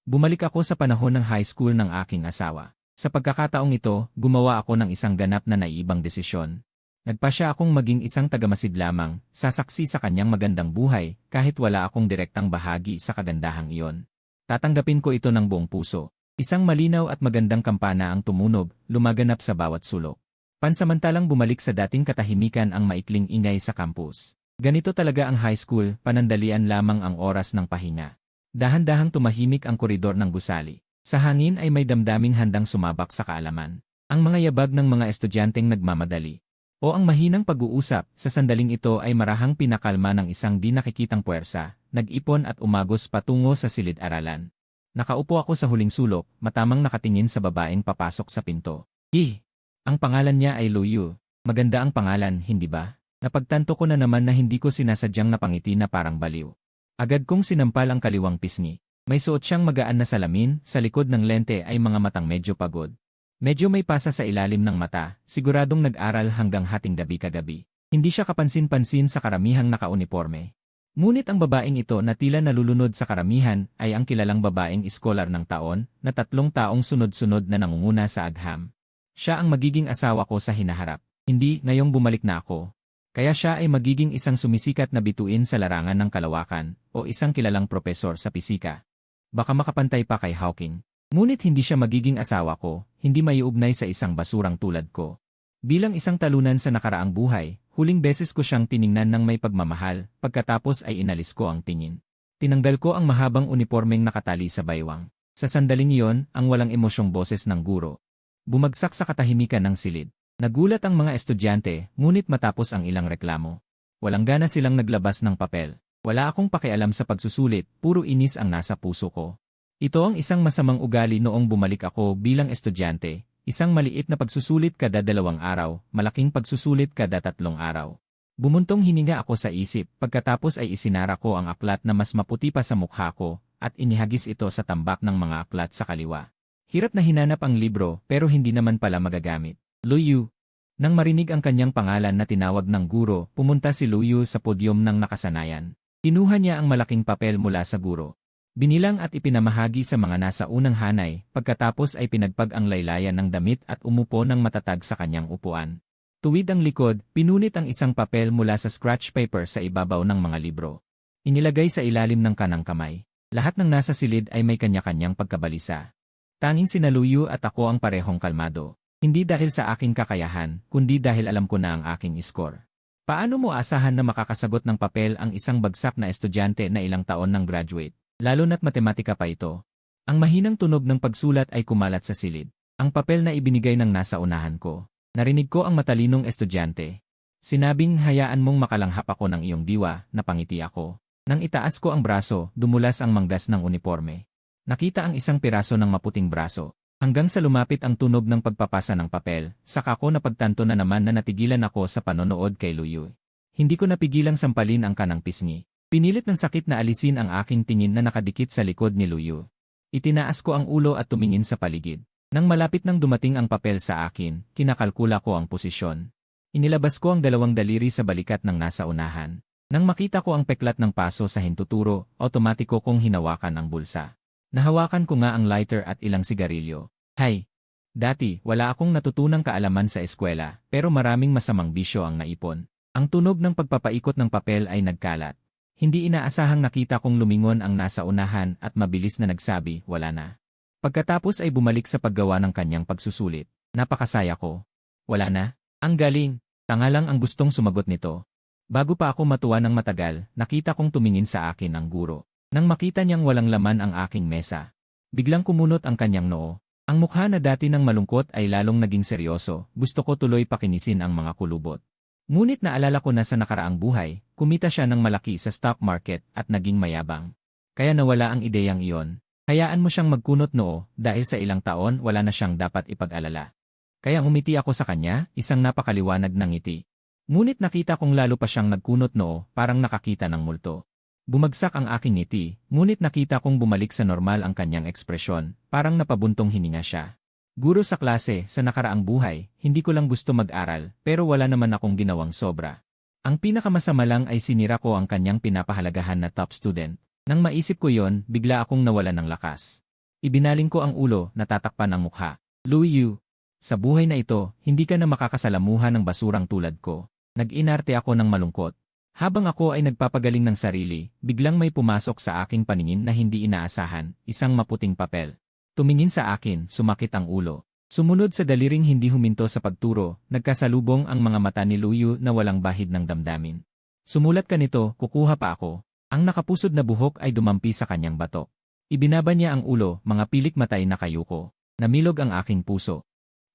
Bumalik ako sa panahon ng high school ng aking asawa. Sa pagkakataong ito, gumawa ako ng isang ganap na naiibang desisyon. Nagpasya akong maging isang tagamasid lamang, sasaksi sa kanyang magandang buhay, kahit wala akong direktang bahagi sa kagandahang iyon. Tatanggapin ko ito ng buong puso. Isang malinaw at magandang kampana ang tumunog, lumaganap sa bawat sulok. Pansamantalang bumalik sa dating katahimikan ang maikling ingay sa campus. Ganito talaga ang high school, panandalian lamang ang oras ng pahinga. Dahan-dahang tumahimik ang koridor ng gusali. Sa hangin ay may damdaming handang sumabak sa kaalaman. Ang mga yabag ng mga estudyanteng nagmamadali. O ang mahinang pag-uusap, sa sandaling ito ay marahang pinakalma ng isang di nakikitang puwersa, nag-ipon at umagos patungo sa silid-aralan. Nakaupo ako sa huling sulok, matamang nakatingin sa babaeng papasok sa pinto. Ang pangalan niya ay Luyu. Maganda ang pangalan, hindi ba? Napagtanto ko na naman na hindi ko sinasadyang napangiti na parang baliw. Agad kong sinampal ang kaliwang pisngi. May suot siyang magaan na salamin, sa likod ng lente ay mga matang medyo pagod. Medyo may pasa sa ilalim ng mata, siguradong nag-aral hanggang hating gabi kagabi. Hindi siya kapansin-pansin sa karamihang nakauniporme. Ngunit ang babaeng ito na tila nalulunod sa karamihan ay ang kilalang babaeng iskolar ng taon na 3 taong sunod-sunod na nangunguna sa agham. Siya ang magiging asawa ko sa hinaharap. Hindi, ngayong bumalik na ako. Kaya siya ay magiging isang sumisikat na bituin sa larangan ng kalawakan o isang kilalang propesor sa pisika. Baka makapantay pa kay Hawking. Ngunit hindi siya magiging asawa ko, hindi maiugnay sa isang basurang tulad ko. Bilang isang talunan sa nakaraang buhay, huling beses ko siyang tiningnan ng may pagmamahal, pagkatapos ay inalis ko ang tingin. Tinanggal ko ang mahabang unipormeng nakatali sa baywang. Sa sandaling iyon, ang walang emosyong boses ng guro. Bumagsak sa katahimikan ng silid. Nagulat ang mga estudyante, ngunit matapos ang ilang reklamo. Walang gana silang naglabas ng papel. Wala akong pakialam sa pagsusulit, puro inis ang nasa puso ko. Ito ang isang masamang ugali noong bumalik ako bilang estudyante, isang maliit na pagsusulit kada 2 araw, malaking pagsusulit kada 3 araw. Bumuntong hininga ako sa isip, pagkatapos ay isinara ko ang aklat na mas maputi pa sa mukha ko, at inihagis ito sa tambak ng mga aklat sa kaliwa. Hirap na hinanap ang libro, pero hindi naman pala magagamit. Luyu. Nang marinig ang kanyang pangalan na tinawag ng guro, pumunta si Luyu sa podyum ng nakasanayan. Kinuha niya ang malaking papel mula sa guro. Binilang at ipinamahagi sa mga nasa unang hanay, pagkatapos ay pinagpag ang laylayan ng damit at umupo ng matatag sa kanyang upuan. Tuwid ang likod, pinunit ang isang papel mula sa scratch paper sa ibabaw ng mga libro. Inilagay sa ilalim ng kanang kamay. Lahat ng nasa silid ay may kanya-kanyang pagkabalisa. Tanging sina Luyu at ako ang parehong kalmado. Hindi dahil sa aking kakayahan, kundi dahil alam ko na ang aking score. Paano mo asahan na makakasagot ng papel ang isang bagsak na estudyante na ilang taon nang graduate? Lalo na't matematika pa ito. Ang mahinang tunog ng pagsulat ay kumalat sa silid. Ang papel na ibinigay ng nasa unahan ko. Narinig ko ang matalinong estudyante. Sinabing hayaan mong makalanghap ako ng iyong diwa, napangiti ako. Nang itaas ko ang braso, dumulas ang manggas ng uniforme. Nakita ang isang piraso ng maputing braso. Hanggang sa lumapit ang tunog ng pagpapasa ng papel, saka ko napagtanto na naman na natigilan ako sa panonood kay Luyu. Hindi ko napigilang sampalin ang kanang pisngi. Pinilit ng sakit na alisin ang aking tingin na nakadikit sa likod ni Luyu. Itinaas ko ang ulo at tumingin sa paligid. Nang malapit nang dumating ang papel sa akin, kinakalkula ko ang posisyon. Inilabas ko ang 2 daliri sa balikat ng nasa unahan. Nang makita ko ang peklat ng paso sa hintuturo, otomatiko kong hinawakan ang bulsa. Nahawakan ko nga ang lighter at ilang sigarilyo. Hay! Dati, wala akong natutunang kaalaman sa eskwela, pero maraming masamang bisyo ang naipon. Ang tunog ng pagpapaikot ng papel ay nagkalat. Hindi inaasahang nakita kong lumingon ang nasa unahan at mabilis na nagsabi, wala na. Pagkatapos ay bumalik sa paggawa ng kanyang pagsusulit. Napakasaya ko. Wala na? Ang galing! Tanga lang ang gustong sumagot nito. Bago pa ako matuwa ng matagal, nakita kong tumingin sa akin ang guro. Nang makita niyang walang laman ang aking mesa. Biglang kumunot ang kanyang noo. Ang mukha na dati ng malungkot ay lalong naging seryoso, gusto ko tuloy pakinisin ang mga kulubot. Ngunit naalala ko na sa nakaraang buhay, kumita siya ng malaki sa stock market at naging mayabang. Kaya nawala ang ideyang iyon. Hayaan mo siyang magkunot noo dahil sa ilang taon wala na siyang dapat ipag-alala. Kaya umiti ako sa kanya, isang napakaliwanag ng ngiti. Ngunit nakita kong lalo pa siyang nagkunot noo, parang nakakita ng multo. Bumagsak ang aking ngiti, ngunit nakita kong bumalik sa normal ang kanyang ekspresyon, parang napabuntong hininga siya. Guro sa klase, sa nakaraang buhay, hindi ko lang gusto mag-aral, pero wala naman akong ginawang sobra. Ang pinakamasama lang ay sinira ko ang kanyang pinapahalagahan na top student. Nang maisip ko yon, bigla akong nawala ng lakas. Ibinaling ko ang ulo, natatakpan ang mukha. Louis Yu, sa buhay na ito, hindi ka na makakasalamuha ng basurang tulad ko. Nag-inarte ako ng malungkot. Habang ako ay nagpapagaling ng sarili, biglang may pumasok sa aking paningin na hindi inaasahan, isang maputing papel. Tumingin sa akin, sumakit ang ulo. Sumunod sa daliring hindi huminto sa pagturo, nagkasalubong ang mga mata ni Luyu na walang bahid ng damdamin. Sumulat ka nito, kukuha pa ako. Ang nakapusod na buhok ay dumampi sa kanyang batok. Ibinaba niya ang ulo, mga pilik matay na kayuko. Namilog ang aking puso.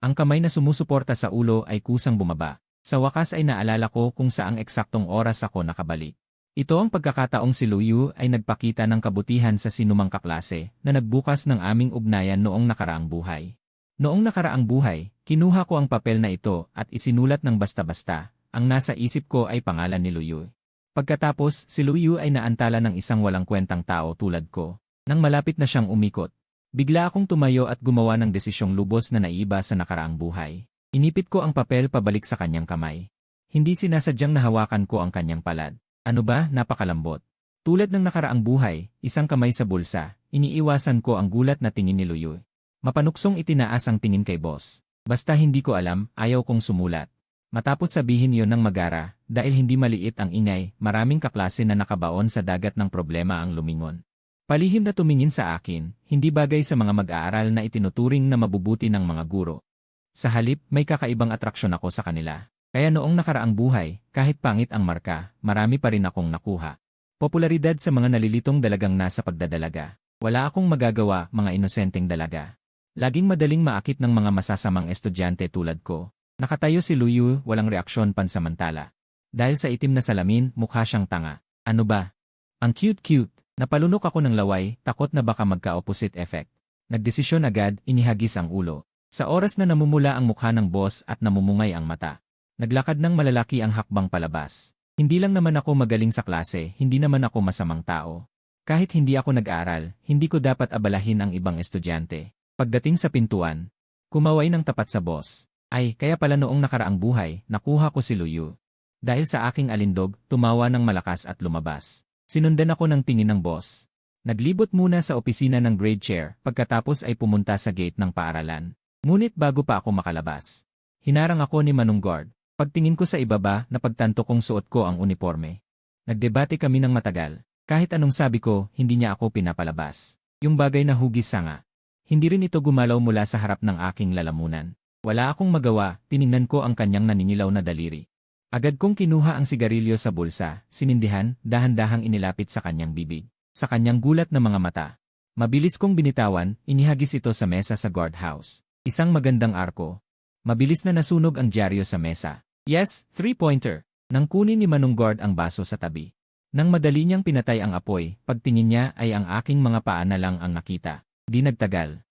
Ang kamay na sumusuporta sa ulo ay kusang bumaba. Sa wakas ay naalala ko kung saang eksaktong oras ako nakabalik. Ito ang pagkakataong si Luyu ay nagpakita ng kabutihan sa sinumang kaklase na nagbukas ng aming ugnayan noong nakaraang buhay. Noong nakaraang buhay, kinuha ko ang papel na ito at isinulat ng basta-basta. Ang nasa isip ko ay pangalan ni Luyu. Pagkatapos, si Luyu ay naantala ng isang walang kwentang tao tulad ko. Nang malapit na siyang umikot, bigla akong tumayo at gumawa ng desisyong lubos na naiiba sa nakaraang buhay. Inipit ko ang papel pabalik sa kanyang kamay. Hindi sinasadyang nahawakan ko ang kanyang palad. Ano ba, napakalambot. Tulad ng nakaraang buhay, isang kamay sa bulsa, iniiwasan ko ang gulat na tingin ni Luyu. Mapanuksong itinaas ang tingin kay boss. Basta hindi ko alam, ayaw kong sumulat. Matapos sabihin yon ng magara, dahil hindi maliit ang ingay, maraming kaklase na nakabaon sa dagat ng problema ang lumingon. Palihim na tumingin sa akin, hindi bagay sa mga mag-aaral na itinuturing na mabubuti ng mga guro. Sa halip, may kakaibang atraksyon ako sa kanila. Kaya noong nakaraang buhay, kahit pangit ang marka, marami pa rin akong nakuha. Popularidad sa mga nalilitong dalagang nasa pagdadalaga. Wala akong magagawa, mga inosenteng dalaga. Laging madaling maakit ng mga masasamang estudyante tulad ko. Nakatayo si Luyu, walang reaksyon pansamantala. Dahil sa itim na salamin, mukha siyang tanga. Ano ba? Ang cute-cute. Napalunok ako ng laway, takot na baka magka-opposite effect. Nagdesisyon agad, inihagis ang ulo. Sa oras na namumula ang mukha ng boss at namumungay ang mata. Naglakad ng malalaki ang hakbang palabas. Hindi lang naman ako magaling sa klase, hindi naman ako masamang tao. Kahit hindi ako nag-aaral, hindi ko dapat abalahin ang ibang estudyante. Pagdating sa pintuan, kumaway ng tapat sa boss. Ay, kaya pala noong nakaraang buhay, nakuha ko si Luyu. Dahil sa aking alindog, tumawa ng malakas at lumabas. Sinundan ako ng tingin ng boss. Naglibot muna sa opisina ng grade chair, pagkatapos ay pumunta sa gate ng paaralan. Ngunit bago pa ako makalabas, hinarang ako ni Manong Guard. Pagtingin ko sa ibaba, napagtanto kong suot ko ang uniforme. Nagdebate kami ng matagal. Kahit anong sabi ko, hindi niya ako pinapalabas. Yung bagay na hugis sanga. Hindi rin ito gumalaw mula sa harap ng aking lalamunan. Wala akong magawa, tiningnan ko ang kanyang naningilaw na daliri. Agad kong kinuha ang sigarilyo sa bulsa, sinindihan, dahan-dahang inilapit sa kanyang bibig. Sa kanyang gulat na mga mata. Mabilis kong binitawan, inihagis ito sa mesa sa guardhouse. Isang magandang arko. Mabilis na nasunog ang dyaryo sa mesa. Yes, 3-pointer. Nang kunin ni Manong Guard ang baso sa tabi. Nang madali niyang pinatay ang apoy, pagtingin niya ay ang aking mga paa na lang ang nakita. Di nagtagal.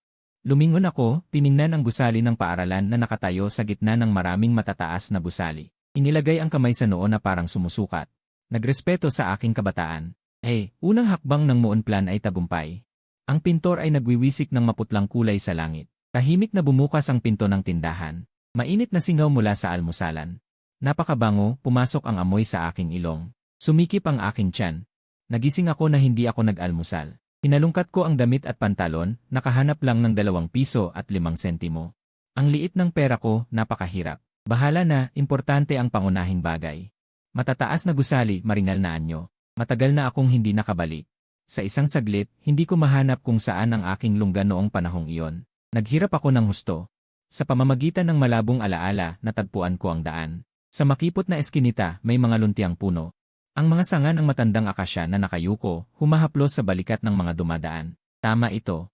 Lumingon ako, tiningnan ang gusali ng paaralan na nakatayo sa gitna ng maraming matataas na gusali. Inilagay ang kamay sa noo na parang sumusukat. Nagrespeto sa aking kabataan. Unang hakbang ng Moon Plan ay tagumpay. Ang pintor ay nagwiwisik ng maputlang kulay sa langit. Tahimik na bumukas ang pinto ng tindahan. Mainit na singaw mula sa almusalan. Napakabango, pumasok ang amoy sa aking ilong. Sumikip ang aking tiyan. Nagising ako na hindi ako nag-almusal. Hinalungkat ko ang damit at pantalon, nakahanap lang ng 2 piso at 5 sentimo. Ang liit ng pera ko, napakahirap. Bahala na, importante ang pangunahing bagay. Matataas na gusali, maringal na anyo. Matagal na akong hindi nakabalik. Sa isang saglit, hindi ko mahanap kung saan ang aking lungga noong panahong iyon. Naghirap ako ng husto. Sa pamamagitan ng malabong alaala, natagpuan ko ang daan. Sa makipot na eskinita, may mga luntiang puno. Ang mga sanga ng matandang akasya na nakayuko, humahaplos sa balikat ng mga dumadaan. Tama ito.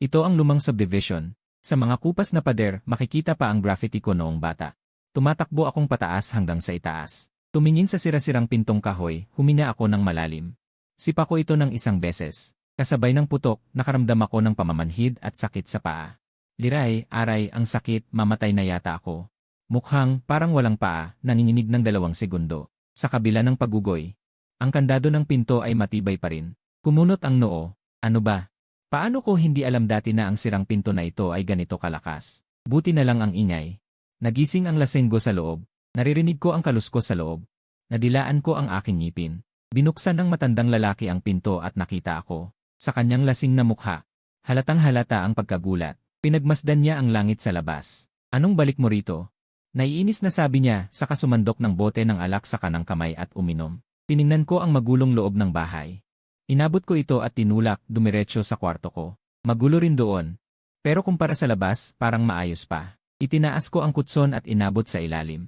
Ito ang lumang subdivision. Sa mga kupas na pader, makikita pa ang graffiti ko noong bata. Tumatakbo akong pataas hanggang sa itaas. Tumingin sa sirasirang pintong kahoy, humina ako ng malalim. Sipa ko ito ng isang beses. Kasabay ng putok, nakaramdam ako ng pamamanhid at sakit sa paa. Liray, aray, ang sakit, mamatay na yata ako. Mukhang, parang walang paa, nanginginig ng 2 segundo. Sa kabila ng pagugoy. Ang kandado ng pinto ay matibay pa rin. Kumunot ang noo. Ano ba? Paano ko hindi alam dati na ang sirang pinto na ito ay ganito kalakas? Buti na lang ang ingay. Nagising ang lasenggo sa loob. Naririnig ko ang kaluskos sa loob. Nadilaan ko ang aking ngipin. Binuksan ng matandang lalaki ang pinto at nakita ako. Sa kanyang lasing na mukha. Halatang-halata ang pagkagulat. Pinagmasdan niya ang langit sa labas. Anong balik mo rito? Naiinis na sabi niya, saka sumandok ng bote ng alak sa kanang kamay at uminom. Tiningnan ko ang magulong loob ng bahay. Inabot ko ito at tinulak, dumiretso sa kwarto ko. Magulo rin doon. Pero kumpara sa labas, parang maayos pa. Itinaas ko ang kutson at inabot sa ilalim.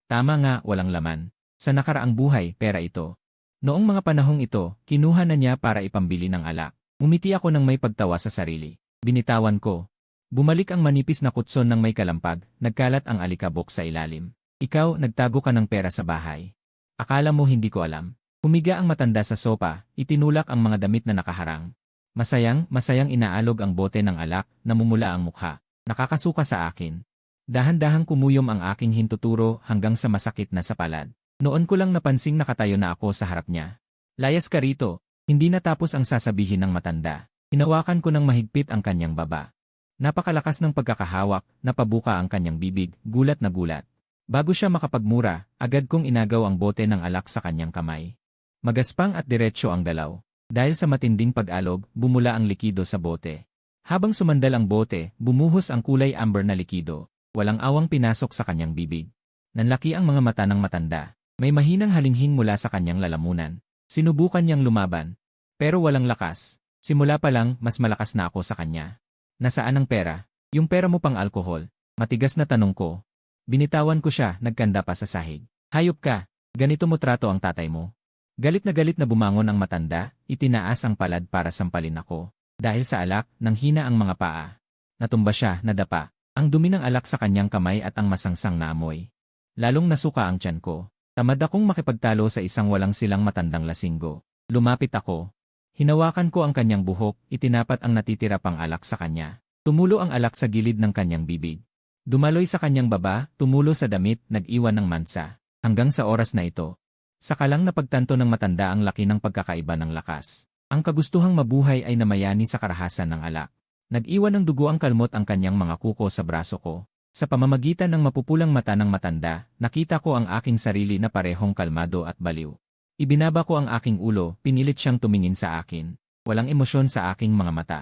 Tama nga, walang laman. Sa nakaraang buhay, pera ito. Noong mga panahong ito, kinuha na niya para ipambili ng alak. Umiti ako ng may pagtawa sa sarili. Binitawan ko. Bumalik ang manipis na kutson ng may kalampag, nagkalat ang alikabok sa ilalim. Ikaw, nagtago ka ng pera sa bahay. Akala mo hindi ko alam. Humiga ang matanda sa sopa, itinulak ang mga damit na nakaharang. Masayang inaalog ang bote ng alak, namumula ang mukha. Nakakasuka sa akin. Dahan-dahang kumuyom ang aking hintuturo hanggang sa masakit na sa palad. Noon ko lang napansing nakatayo na ako sa harap niya. Layas ka rito. Hindi natapos ang sasabihin ng matanda. Hinawakan ko ng mahigpit ang kanyang baba. Napakalakas ng pagkakahawak, napabuka ang kanyang bibig, gulat na gulat. Bago siya makapagmura, agad kong inagaw ang bote ng alak sa kanyang kamay. Magaspang at diretsyo ang dalaw. Dahil sa matinding pag-alog, bumula ang likido sa bote. Habang sumandal ang bote, bumuhos ang kulay amber na likido. Walang awang pinasok sa kanyang bibig. Nanlaki ang mga mata ng matanda. May mahinang halinghing mula sa kanyang lalamunan. Sinubukan niyang lumaban. Pero walang lakas. Simula pa lang, mas malakas na ako sa kanya. Nasaan ang pera? Yung pera mo pang alkohol. Matigas na tanong ko. Binitawan ko siya, nagkanda pa sa sahig. Hayop ka, ganito mo trato ang tatay mo. Galit na bumangon ang matanda, itinaas ang palad para sampalin ako. Dahil sa alak, nanghina ang mga paa. Natumba siya, nadapa. Ang dumi ng alak sa kanyang kamay at ang masangsang na amoy. Lalong nasuka ang tiyan ko. Tamad akong makipagtalo sa isang walang silang matandang lasinggo. Lumapit ako. Hinawakan ko ang kanyang buhok, itinapat ang natitira pang alak sa kanya. Tumulo ang alak sa gilid ng kanyang bibig. Dumaloy sa kanyang baba, tumulo sa damit, nag-iwan ng mansa. Hanggang sa oras na ito. Saka lang napagtanto ng matanda ang laki ng pagkakaiba ng lakas. Ang kagustuhang mabuhay ay namayani sa karahasan ng alak. Nag-iwan ng dugo ang kalmot ang kanyang mga kuko sa braso ko. Sa pamamagitan ng mapupulang mata ng matanda, nakita ko ang aking sarili na parehong kalmado at baliw. Ibinaba ko ang aking ulo, pinilit siyang tumingin sa akin. Walang emosyon sa aking mga mata.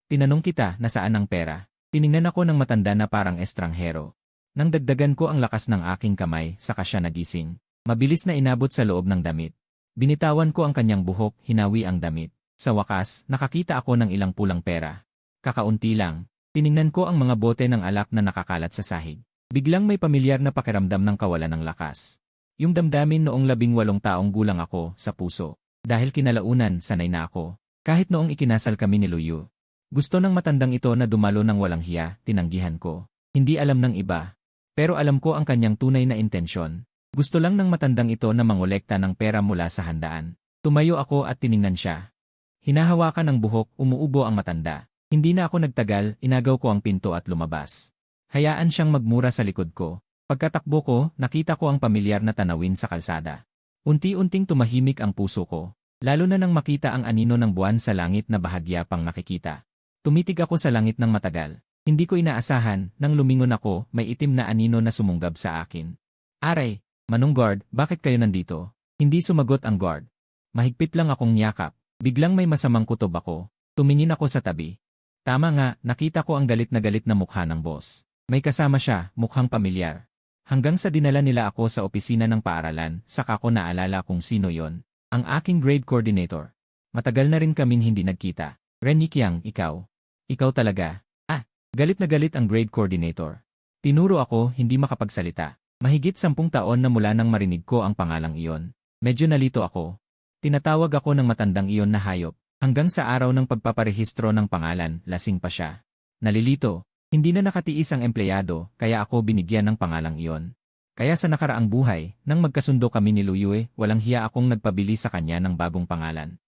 Tinanong kita, nasaan ang pera? Tiningnan ako ng matanda na parang estranghero. Nang dagdagan ko ang lakas ng aking kamay, saka siya nagising. Mabilis na inabot sa loob ng damit. Binitawan ko ang kanyang buhok, hinawi ang damit. Sa wakas, nakakita ako ng ilang pulang pera. Kakaunti lang. Tiningnan ko ang mga bote ng alak na nakakalat sa sahig. Biglang may pamilyar na pakiramdam ng kawalan ng lakas. Yung damdamin noong 18 taong gulang ako sa puso. Dahil kinalaunan, sanay na ako. Kahit noong ikinasal kami ni Luyu. Gusto ng matandang ito na dumalo ng walang hiya, tinanggihan ko. Hindi alam ng iba. Pero alam ko ang kanyang tunay na intensyon. Gusto lang ng matandang ito na mangolekta ng pera mula sa handaan. Tumayo ako at tiningnan siya. Hinahawakan ng buhok, umuubo ang matanda. Hindi na ako nagtagal, inagaw ko ang pinto at lumabas. Hayaan siyang magmura sa likod ko. Pagkatakbo ko, nakita ko ang pamilyar na tanawin sa kalsada. Unti-unting tumahimik ang puso ko, lalo na nang makita ang anino ng buwan sa langit na bahagya pang nakikita. Tumitig ako sa langit ng matagal. Hindi ko inaasahan, nang lumingon ako, may itim na anino na sumunggab sa akin. Aray, Manong Guard, bakit kayo nandito? Hindi sumagot ang guard. Mahigpit lang akong niyakap. Biglang may masamang kutob ako. Tumingin ako sa tabi. Tama nga, nakita ko ang galit na mukha ng boss. May kasama siya, mukhang pamilyar. Hanggang sa dinala nila ako sa opisina ng paaralan, saka ko naalala kung sino yon. Ang aking grade coordinator. Matagal na rin kaming hindi nagkita. Renny Kiang, ikaw. Ikaw talaga. Galit na galit ang grade coordinator. Tinuro ako, hindi makapagsalita. Mahigit 10 taon na mula nang marinig ko ang pangalang iyon. Medyo nalito ako. Tinatawag ako ng matandang iyon na hayop. Hanggang sa araw ng pagpaparehistro ng pangalan, lasing pa siya. Nalilito. Hindi na nakatiis ang empleyado, kaya ako binigyan ng pangalang iyon. Kaya sa nakaraang buhay, nang magkasundo kami ni Luyue, walang hiya akong nagpabili sa kanya ng bagong pangalan.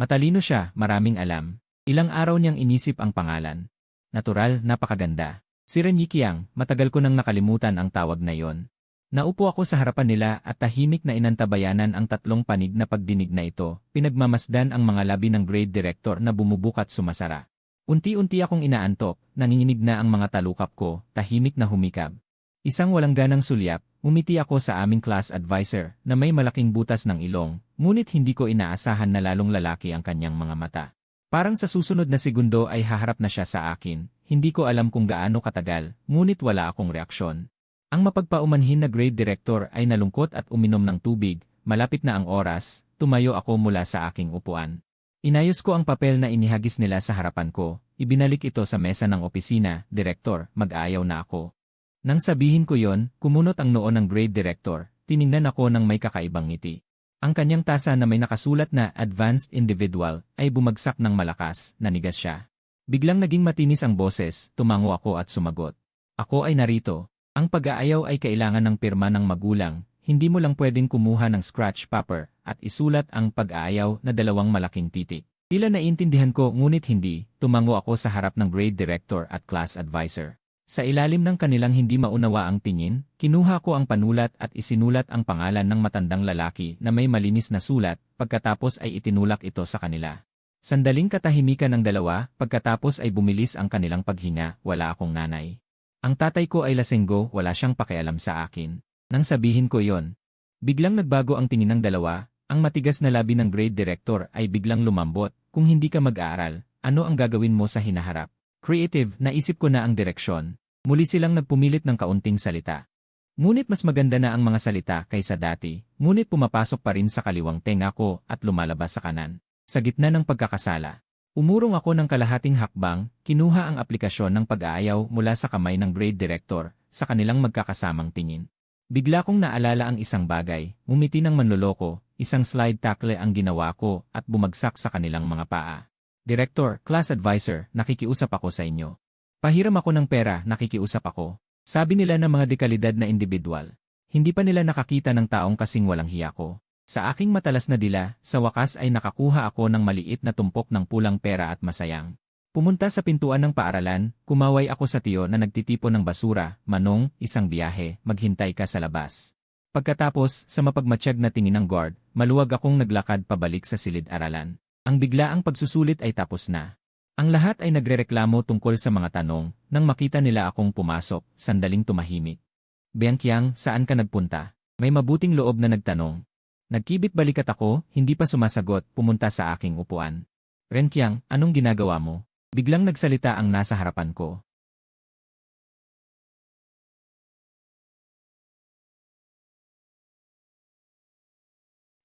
Matalino siya, maraming alam. Ilang araw niyang inisip ang pangalan. Natural, napakaganda. Si Renny Kiang, matagal ko nang nakalimutan ang tawag na yon. Naupo ako sa harapan nila at tahimik na inantabayanan ang 3 panig na pagdinig na ito, pinagmamasdan ang mga labi ng grade director na bumubukat sumasara. Unti-unti akong inaantok, nanginginig na ang mga talukap ko, tahimik na humikab. Isang walang ganang sulyap, umiti ako sa aming class advisor na may malaking butas ng ilong, ngunit hindi ko inaasahan na lalong lalaki ang kanyang mga mata. Parang sa susunod na segundo ay haharap na siya sa akin. Hindi ko alam kung gaano katagal, ngunit wala akong reaksyon. Ang mapagpaumanhin na grade director ay nalungkot at uminom ng tubig. Malapit na ang oras, tumayo ako mula sa aking upuan. Inayos ko ang papel na inihagis nila sa harapan ko. Ibinalik ito sa mesa ng opisina. Direktor, mag-aayaw na ako. Nang sabihin ko yon, kumunot ang noo ng grade director. Tiningnan ako ng may kakaibang ngiti. Ang kanyang tasa na may nakasulat na Advanced Individual ay bumagsak ng malakas, nanigas siya. Biglang naging matinis ang boses, tumango ako at sumagot. Ako ay narito. Ang pag-aayaw ay kailangan ng pirma ng magulang, hindi mo lang pwedeng kumuha ng scratch paper at isulat ang pag-aayaw na dalawang malaking titik. Tila naiintindihan ko ngunit hindi, tumango ako sa harap ng grade director at class advisor. Sa ilalim ng kanilang hindi maunawa ang tingin, kinuha ko ang panulat at isinulat ang pangalan ng matandang lalaki na may malinis na sulat, pagkatapos ay itinulak ito sa kanila. Sandaling katahimikan ng dalawa, pagkatapos ay bumilis ang kanilang paghinga, wala akong nanay. Ang tatay ko ay lasenggo, wala siyang pakialam sa akin. Nang sabihin ko yon, biglang nagbago ang tingin ng dalawa, ang matigas na labi ng grade director ay biglang lumambot, kung hindi ka mag-aaral, ano ang gagawin mo sa hinaharap? Creative, naisip ko na ang direksyon. Muli silang nagpumilit ng kaunting salita. Ngunit mas maganda na ang mga salita kaysa dati, ngunit pumapasok pa rin sa kaliwang tenga ko at lumalabas sa kanan. Sa gitna ng pagkakasala, umurong ako ng kalahating hakbang, kinuha ang aplikasyon ng pag-aayaw mula sa kamay ng grade director, sa kanilang magkakasamang tingin. Bigla kong naalala ang isang bagay, ngumiti ng manloloko, isang slide tackle ang ginawa ko at bumagsak sa kanilang mga paa. Director, class advisor, nakikiusap ako sa inyo. Pahiram ako ng pera, nakikiusap ako. Sabi nila ng mga dekalidad na individual. Hindi pa nila nakakita ng taong kasing walang hiya ko. Sa aking matalas na dila, sa wakas ay nakakuha ako ng maliit na tumpok ng pulang pera at masayang. Pumunta sa pintuan ng paaralan, kumaway ako sa tiyo na nagtitipon ng basura, Manong, isang biyahe, maghintay ka sa labas. Pagkatapos, sa mapagmatsyag na tingin ng guard, maluwag akong naglakad pabalik sa silid-aralan. Ang biglaang pagsusulit ay tapos na. Ang lahat ay nagrereklamo tungkol sa mga tanong, nang makita nila akong pumasok, sandaling tumahimik. Bianqiang, saan ka nagpunta? May mabuting loob na nagtanong. Nagkibit balikat ako, hindi pa sumasagot, pumunta sa aking upuan. Renqiang, anong ginagawa mo? Biglang nagsalita ang nasa harapan ko.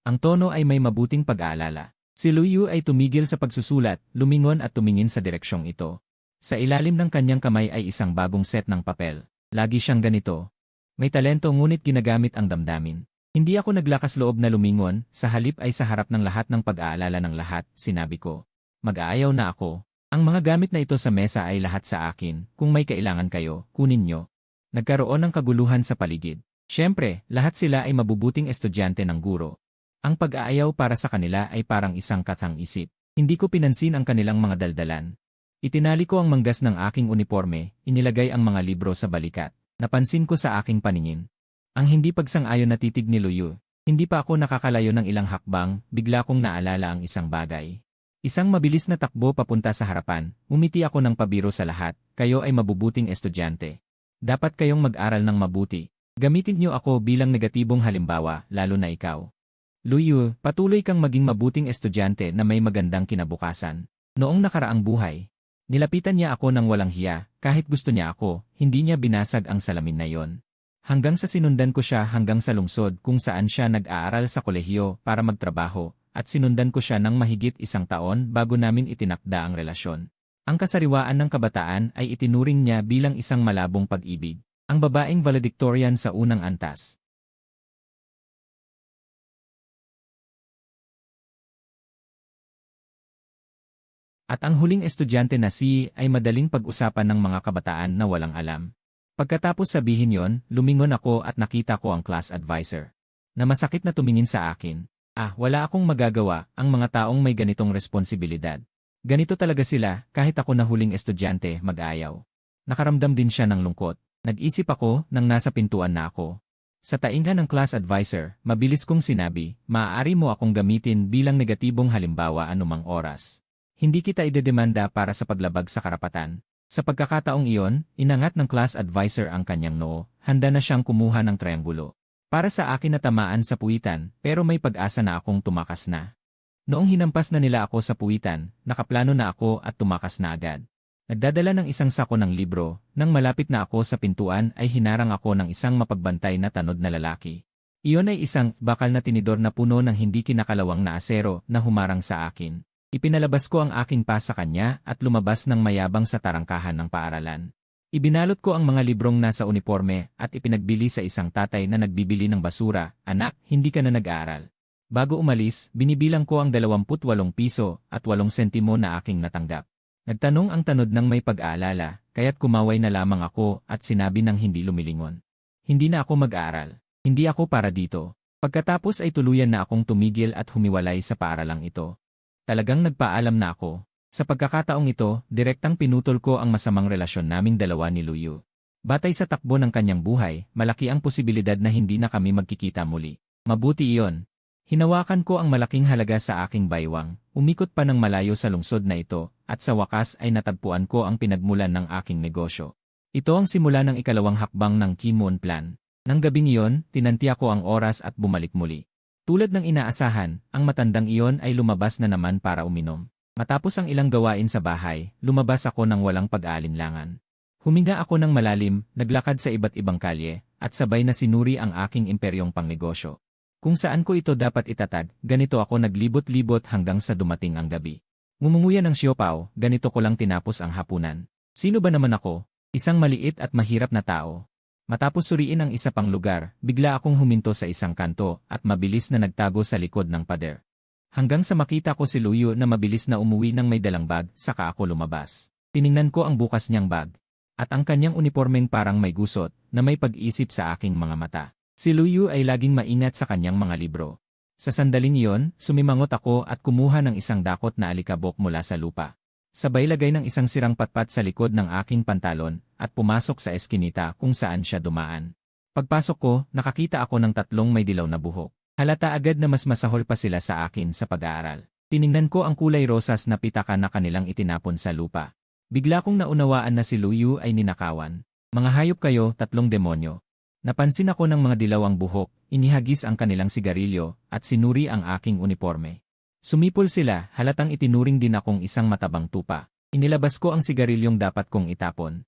Ang tono ay may mabuting pag-aalala. Si Luyu ay tumigil sa pagsusulat, lumingon at tumingin sa direksyong ito. Sa ilalim ng kanyang kamay ay isang bagong set ng papel. Lagi siyang ganito. May talento ngunit ginagamit ang damdamin. Hindi ako naglakas loob na lumingon, sa halip ay sa harap ng lahat ng pag-aalala ng lahat, sinabi ko. Mag-aayaw na ako. Ang mga gamit na ito sa mesa ay lahat sa akin, kung may kailangan kayo, kunin nyo. Nagkaroon ng kaguluhan sa paligid. Siyempre, lahat sila ay mabubuting estudyante ng guro. Ang pag-aayaw para sa kanila ay parang isang kathang isip. Hindi ko pinansin ang kanilang mga daldalan. Itinali ko ang manggas ng aking uniforme, inilagay ang mga libro sa balikat. Napansin ko sa aking paningin. Ang hindi pagsang-ayon na titig ni Luyu. Hindi pa ako nakakalayo ng ilang hakbang, bigla kong naalala ang isang bagay. Isang mabilis na takbo papunta sa harapan, umiti ako ng pabiro sa lahat, kayo ay mabubuting estudyante. Dapat kayong mag-aral ng mabuti. Gamitin niyo ako bilang negatibong halimbawa, lalo na ikaw. Luyu, patuloy kang maging mabuting estudyante na may magandang kinabukasan. Noong nakaraang buhay, nilapitan niya ako ng walang hiya, kahit gusto niya ako, hindi niya binasag ang salamin na yon. Hanggang sa sinundan ko siya hanggang sa lungsod kung saan siya nag-aaral sa kolehiyo para magtrabaho, at sinundan ko siya ng mahigit 1 taon bago namin itinakda ang relasyon. Ang kasariwaan ng kabataan ay itinuring niya bilang isang malabong pag-ibig. Ang babaeng valedictorian sa unang antas. At ang huling estudyante na si ay madaling pag-usapan ng mga kabataan na walang alam. Pagkatapos sabihin yon, lumingon ako at nakita ko ang class advisor. Na masakit na tumingin sa akin. Wala akong magagawa, ang mga taong may ganitong responsibilidad. Ganito talaga sila, kahit ako na huling estudyante, mag-ayaw. Nakaramdam din siya ng lungkot. Nag-isip ako nang nasa pintuan na ako. Sa tainga ng class advisor, mabilis kong sinabi, maaari mo akong gamitin bilang negatibong halimbawa anumang oras. Hindi kita idedemanda para sa paglabag sa karapatan. Sa pagkakataong iyon, inangat ng class advisor ang kanyang noo, handa na siyang kumuha ng trianggulo. Para sa akin na tamaan sa puwitan, pero may pag-asa na akong tumakas na. Noong hinampas na nila ako sa puwitan, nakaplano na ako at tumakas na agad. Nagdadala ng isang sako ng libro, nang malapit na ako sa pintuan ay hinarang ako ng isang mapagbantay na tanod na lalaki. Iyon ay isang bakal na tinidor na puno ng hindi kinakalawang na asero na humarang sa akin. Ipinalabas ko ang aking pass sa kanya at lumabas ng mayabang sa tarangkahan ng paaralan. Ibinalot ko ang mga librong nasa uniforme at ipinagbili sa isang tatay na nagbibili ng basura. Anak, hindi ka na nag-aaral. Bago umalis, binibilang ko ang 28 piso at 8 sentimo na aking natanggap. Nagtanong ang tanod ng may pag-aalala, kaya't kumaway na lamang ako at sinabi ng hindi lumilingon. Hindi na ako mag-aaral. Hindi ako para dito. Pagkatapos ay tuluyan na akong tumigil at humiwalay sa paaralang ito. Talagang nagpaalam na ako. Sa pagkakataong ito, direktang pinutol ko ang masamang relasyon naming dalawa ni Luyu. Batay sa takbo ng kanyang buhay, malaki ang posibilidad na hindi na kami magkikita muli. Mabuti iyon. Hinawakan ko ang malaking halaga sa aking baywang, umikot pa ng malayo sa lungsod na ito, at sa wakas ay natagpuan ko ang pinagmulan ng aking negosyo. Ito ang simula ng ikalawang hakbang ng Kim Moon Plan. Nang gabing iyon, tinantiya ko ang oras at bumalik muli. Tulad ng inaasahan, ang matandang iyon ay lumabas na naman para uminom. Matapos ang ilang gawain sa bahay, lumabas ako ng walang pag-aalinlangan. Huminga ako ng malalim, naglakad sa iba't ibang kalye, at sabay na sinuri ang aking imperyong pangnegosyo. Kung saan ko ito dapat itatag, ganito ako naglibot-libot hanggang sa dumating ang gabi. Ngumunguya ng siopaw, ganito ko lang tinapos ang hapunan. Sino ba naman ako? Isang maliit at mahirap na tao. Matapos suriin ang isa pang lugar, bigla akong huminto sa isang kanto at mabilis na nagtago sa likod ng pader. Hanggang sa makita ko si Luyu na mabilis na umuwi ng may dalang bag, saka ako lumabas. Tiningnan ko ang bukas niyang bag. At ang kanyang unipormeng parang may gusot, na may pag-isip sa aking mga mata. Si Luyu ay laging maingat sa kanyang mga libro. Sa sandaling iyon, sumimangot ako at kumuha ng isang dakot na alikabok mula sa lupa. Sabay lagay ng isang sirang patpat sa likod ng aking pantalon at pumasok sa eskinita kung saan siya dumaan. Pagpasok ko, nakakita ako ng 3 may dilaw na buhok. Halata agad na mas masahol pa sila sa akin sa pag-aaral. Tiningnan ko ang kulay rosas na pitaka na kanilang itinapon sa lupa. Bigla kong naunawaan na si Luyu ay ninakawan. Mga hayop kayo, 3 demonyo. Napansin ako ng mga dilaw ang buhok, inihagis ang kanilang sigarilyo, at sinuri ang aking uniforme. Sumipol sila, halatang itinuring din akong isang matabang tupa. Inilabas ko ang sigarilyong dapat kong itapon.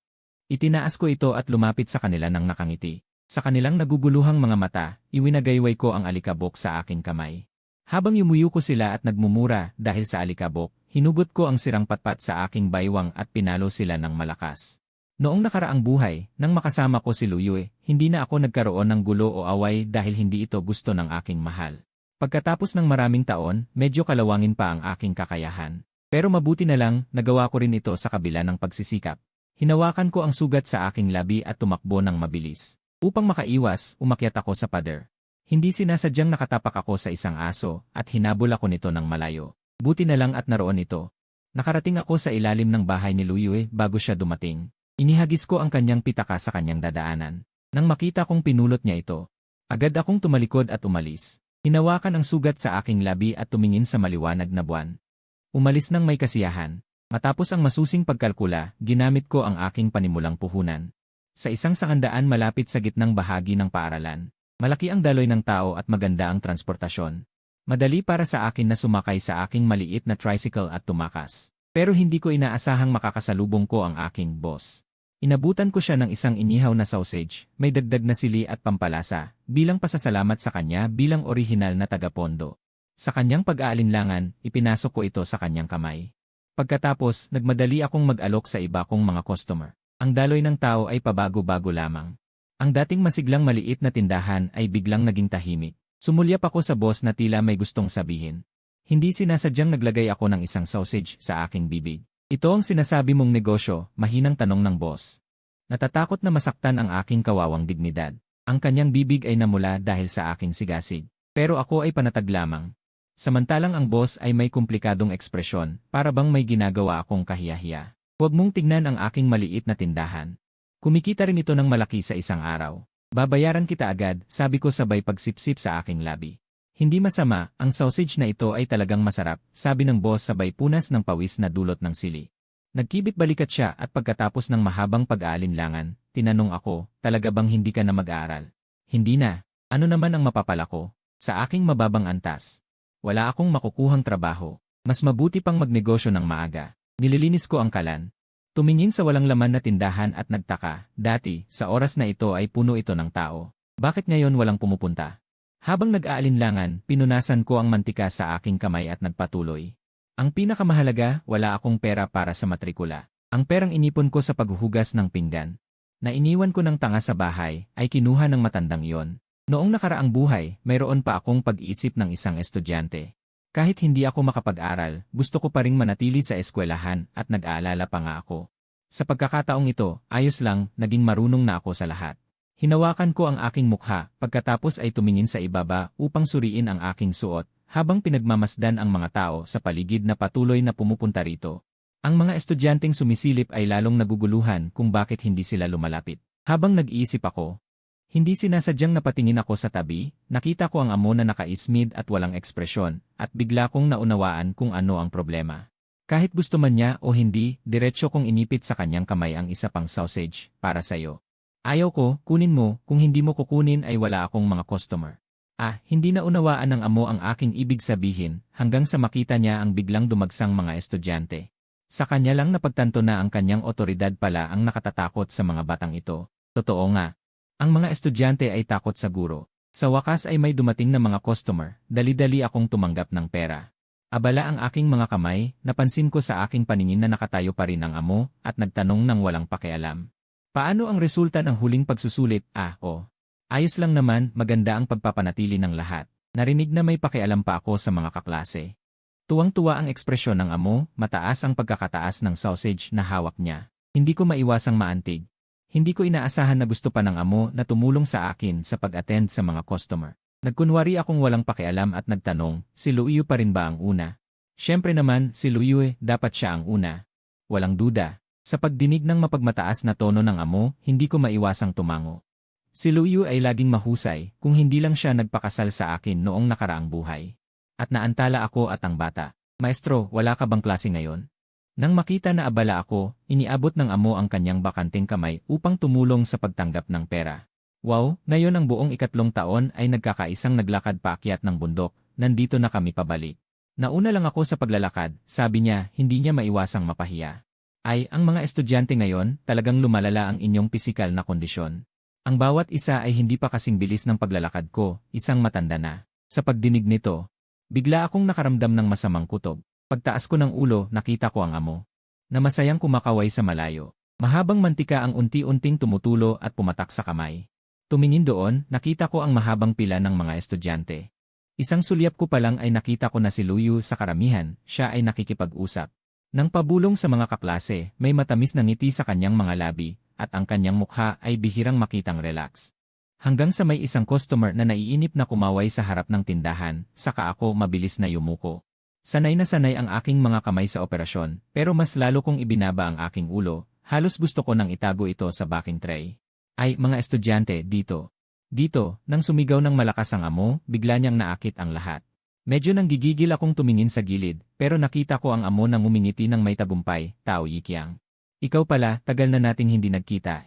Itinaas ko ito at lumapit sa kanila ng nakangiti. Sa kanilang naguguluhang mga mata, iwinagayway ko ang alikabok sa aking kamay. Habang yumuyo ko sila at nagmumura dahil sa alikabok, hinugot ko ang sirang patpat sa aking baywang at pinalo sila ng malakas. Noong nakaraang buhay, nang makasama ko si Luyu, hindi na ako nagkaroon ng gulo o away dahil hindi ito gusto ng aking mahal. Pagkatapos ng maraming taon, medyo kalawangin pa ang aking kakayahan. Pero mabuti na lang, nagawa ko rin ito sa kabila ng pagsisikap. Hinawakan ko ang sugat sa aking labi at tumakbo ng mabilis. Upang makaiwas, umakyat ako sa pader. Hindi sinasadyang nakatapak ako sa isang aso at hinabol ako nito ng malayo. Buti na lang at naroon ito. Nakarating ako sa ilalim ng bahay ni Luyu bago siya dumating. Inihagis ko ang kanyang pitaka sa kanyang dadaanan. Nang makita kong pinulot niya ito, agad akong tumalikod at umalis. Hinawakan ang sugat sa aking labi at tumingin sa maliwanag na buwan. Umalis nang may kasiyahan. Matapos ang masusing pagkalkula, ginamit ko ang aking panimulang puhunan. Sa isang sakandaan malapit sa gitnang bahagi ng paaralan. Malaki ang daloy ng tao at maganda ang transportasyon. Madali para sa akin na sumakay sa aking maliit na tricycle at tumakas. Pero hindi ko inaasahang makakasalubong ko ang aking boss. Inabutan ko siya ng isang inihaw na sausage, may dagdag na sili at pampalasa, bilang pasasalamat sa kanya bilang orihinal na taga-Pondo. Sa kanyang pag-aalinlangan, ipinasok ko ito sa kanyang kamay. Pagkatapos, nagmadali akong mag-alok sa iba kong mga customer. Ang daloy ng tao ay pabago-bago lamang. Ang dating masiglang maliit na tindahan ay biglang naging tahimik. Sumulyap ako sa boss na tila may gustong sabihin. Hindi sinasadyang naglagay ako ng isang sausage sa aking bibig. Ito ang sinasabi mong negosyo, mahinang tanong ng boss. Natatakot na masaktan ang aking kawawang dignidad. Ang kanyang bibig ay namula dahil sa aking sigasig. Pero ako ay panatag lamang. Samantalang ang boss ay may komplikadong ekspresyon, para bang may ginagawa akong kahiyahiya. Huwag mong tignan ang aking maliit na tindahan. Kumikita rin ito ng malaki sa isang araw. Babayaran kita agad, sabi ko sabay pagsipsip sa aking labi. Hindi masama, ang sausage na ito ay talagang masarap, sabi ng boss sabay punas ng pawis na dulot ng sili. Nagkibit balikat siya at pagkatapos ng mahabang pag-aalinlangan, tinanong ako, talaga bang hindi ka na mag-aaral? Hindi na. Ano naman ang mapapala ko? Sa aking mababang antas. Wala akong makukuhang trabaho. Mas mabuti pang magnegosyo ng maaga. Nililinis ko ang kalan. Tumingin sa walang laman na tindahan at nagtaka, dati, sa oras na ito ay puno ito ng tao. Bakit ngayon walang pumupunta? Habang nag-aalinlangan, pinunasan ko ang mantika sa aking kamay at nagpatuloy. Ang pinakamahalaga, wala akong pera para sa matrikula. Ang perang inipon ko sa paghuhugas ng pinggan. Na iniwan ko ng tanga sa bahay, ay kinuha ng matandang iyon. Noong nakaraang buhay, mayroon pa akong pag-iisip ng isang estudyante. Kahit hindi ako makapag-aral, gusto ko pa ring manatili sa eskwelahan at nag-aalala pa nga ako. Sa pagkakataong ito, ayos lang, naging marunong na ako sa lahat. Hinawakan ko ang aking mukha, pagkatapos ay tumingin sa ibaba upang suriin ang aking suot, habang pinagmamasdan ang mga tao sa paligid na patuloy na pumupunta rito. Ang mga estudyanteng sumisilip ay lalong naguguluhan kung bakit hindi sila lumalapit. Habang nag-iisip ako, hindi sinasadyang napatingin ako sa tabi, nakita ko ang amo na nakaismid at walang ekspresyon, at bigla kong naunawaan kung ano ang problema. Kahit gusto man niya o hindi, diretsyo kong inipit sa kanyang kamay ang isa pang sausage, para sa'yo. Ayaw ko, kunin mo, kung hindi mo kukunin ay wala akong mga customer. Hindi na unawaan ng amo ang aking ibig sabihin, hanggang sa makita niya ang biglang dumagsang mga estudyante. Sa kanya lang napagtanto na ang kanyang otoridad pala ang nakatatakot sa mga batang ito. Totoo nga. Ang mga estudyante ay takot sa guro. Sa wakas ay may dumating na mga customer, dali-dali akong tumanggap ng pera. Abala ang aking mga kamay, napansin ko sa aking paningin na nakatayo pa rin ang amo, at nagtanong ng walang pakialam. Paano ang resulta ng huling pagsusulit? Ayos lang naman, maganda ang pagpapanatili ng lahat. Narinig na may pakialam pa ako sa mga kaklase. Tuwang-tuwa ang ekspresyon ng amo, mataas ang pagkakataas ng sausage na hawak niya. Hindi ko maiwasang maantig. Hindi ko inaasahan na gusto pa ng amo na tumulong sa akin sa pag-attend sa mga customer. Nagkunwari akong walang pakialam at nagtanong, si Luiyo pa rin ba ang una? Siyempre naman, si Luiyo dapat siya ang una. Walang duda. Sa pagdinig ng mapagmataas na tono ng amo, hindi ko maiwasang tumango. Si Luiyo ay laging mahusay, kung hindi lang siya nagpakasal sa akin noong nakaraang buhay. At naantala ako at ang bata. Maestro, wala ka bang klase ngayon? Nang makita na abala ako, iniabot ng amo ang kanyang bakanting kamay upang tumulong sa pagtanggap ng pera. Wow, ngayon ang buong 3 taon ay nagkakaisang naglakad paakyat ng bundok, nandito na kami pabalik. Nauna lang ako sa paglalakad, sabi niya, hindi niya maiwasang mapahiya. Ang mga estudyante ngayon, talagang lumalala ang inyong pisikal na kondisyon. Ang bawat isa ay hindi pa kasing bilis ng paglalakad ko, isang matanda na. Sa pagdinig nito, bigla akong nakaramdam ng masamang kutob. Pagtaas ko ng ulo, nakita ko ang amo. Na masayang kumakaway sa malayo. Mahabang mantika ang unti-unting tumutulo at pumatak sa kamay. Tumingin doon, nakita ko ang mahabang pila ng mga estudyante. Isang sulyap ko pa lang ay nakita ko na si Luiyo sa karamihan, siya ay nakikipag-usap. Nang pabulong sa mga kaklase, may matamis na ngiti sa kanyang mga labi, at ang kanyang mukha ay bihirang makitang relax. Hanggang sa may isang customer na naiinip na kumaway sa harap ng tindahan, saka ako mabilis na yumuko. Sanay na sanay ang aking mga kamay sa operasyon, pero mas lalo kong ibinaba ang aking ulo, halos gusto ko nang itago ito sa backing tray. Mga estudyante, dito. Dito, nang sumigaw ng malakas ang amo, bigla niyang naakit ang lahat. Medyo nang gigigil akong tumingin sa gilid, pero nakita ko ang amo nang ngumingiti ng may tagumpay, Tao Yikiang. Ikaw pala, tagal na nating hindi nagkita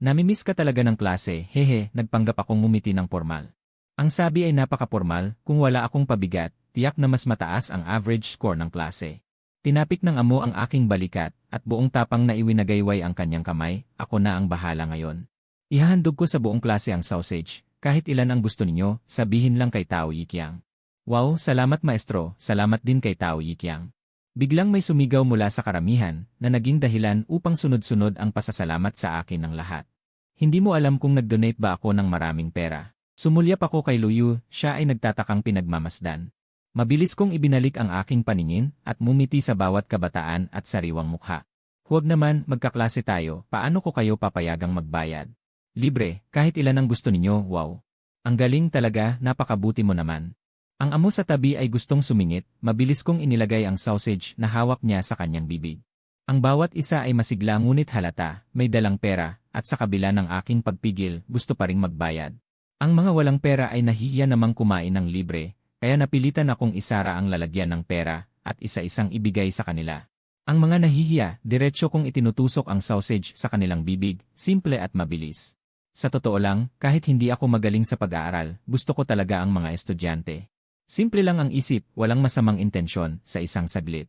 Namimiss ka talaga ng klase, nagpanggap akong ngumiti ng formal. Ang sabi ay napaka-formal, kung wala akong pabigat, tiyak na mas mataas ang average score ng klase. Tinapik ng amo ang aking balikat, at buong tapang na iwinagayway ang kanyang kamay, ako na ang bahala ngayon. Ihahandog ko sa buong klase ang sausage, kahit ilan ang gusto ninyo, sabihin lang kay Tao Yikiang. Wow, salamat maestro, salamat din kay Tao Yikiang. Biglang may sumigaw mula sa karamihan, na naging dahilan upang sunod-sunod ang pasasalamat sa akin ng lahat. Hindi mo alam kung nag-donate ba ako ng maraming pera. Sumulyap ako kay Luiyo, siya ay nagtatakang pinagmamasdan. Mabilis kong ibinalik ang aking paningin at mumiti sa bawat kabataan at sariwang mukha. Huwag naman, magkaklase tayo, paano ko kayo papayagang magbayad? Libre, kahit ilan ang gusto ninyo, wow. Ang galing talaga, napakabuti mo naman. Ang amo sa tabi ay gustong sumingit, mabilis kong inilagay ang sausage na hawak niya sa kanyang bibig. Ang bawat isa ay masigla ngunit halata, may dalang pera, at sa kabila ng aking pagpigil, gusto pa ring magbayad. Ang mga walang pera ay nahihiya namang kumain ng libre, kaya napilitan akong isara ang lalagyan ng pera, at isa-isang ibigay sa kanila. Ang mga nahihiya, diretsyo kong itinutusok ang sausage sa kanilang bibig, simple at mabilis. Sa totoo lang, kahit hindi ako magaling sa pag-aaral, gusto ko talaga ang mga estudyante. Simple lang ang isip, walang masamang intensyon sa isang saglit.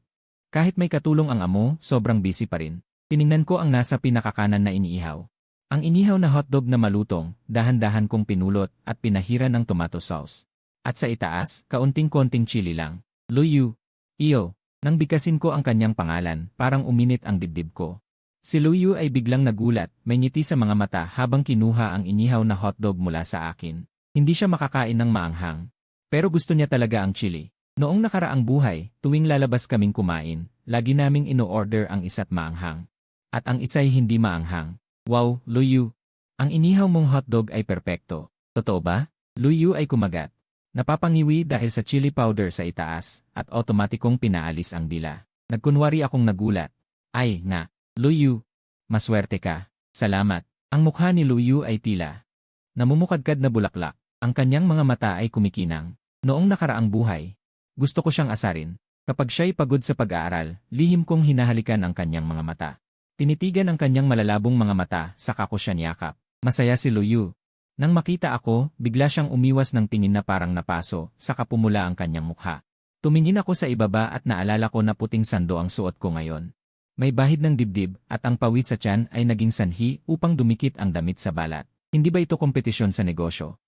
Kahit may katulong ang amo, sobrang busy pa rin. Tiningnan ko ang nasa pinakakanan na iniihaw. Ang inihaw na hotdog na malutong, dahan-dahan kong pinulot at pinahiran ng tomato sauce. At sa itaas, kaunting-konting chili lang. Luyu. Iyo. Nang bigkasin ko ang kanyang pangalan, parang uminit ang dibdib ko. Si Luyu ay biglang nagulat, may ngiti sa mga mata habang kinuha ang inihaw na hotdog mula sa akin. Hindi siya makakain ng maanghang. Pero gusto niya talaga ang chili. Noong nakaraang buhay, tuwing lalabas kaming kumain, lagi naming ino-order ang isa't maanghang. At ang isa'y hindi maanghang. Wow, Luyu! Ang inihaw mong hotdog ay perpekto. Totoo ba? Luyu ay kumagat. Napapangiwi dahil sa chili powder sa itaas, at otomatikong pinaalis ang dila. Nagkunwari akong nagulat. Ay, nga. Luyu! Maswerte ka. Salamat. Ang mukha ni Luyu ay tila namumukadkad na bulaklak. Ang kanyang mga mata ay kumikinang. Noong nakaraang buhay, gusto ko siyang asarin. Kapag siya'y pagod sa pag-aaral, lihim kong hinahalikan ang kanyang mga mata. Tinitigan ang kanyang malalabong mga mata, saka ko siya niyakap. Masaya si Luyu. Nang makita ako, bigla siyang umiwas ng tingin na parang napaso, saka pumula ang kanyang mukha. Tumingin ako sa ibaba at naalala ko na puting sando ang suot ko ngayon. May bahid ng dibdib at ang pawis sa tiyan ay naging sanhi upang dumikit ang damit sa balat. Hindi ba ito kompetisyon sa negosyo?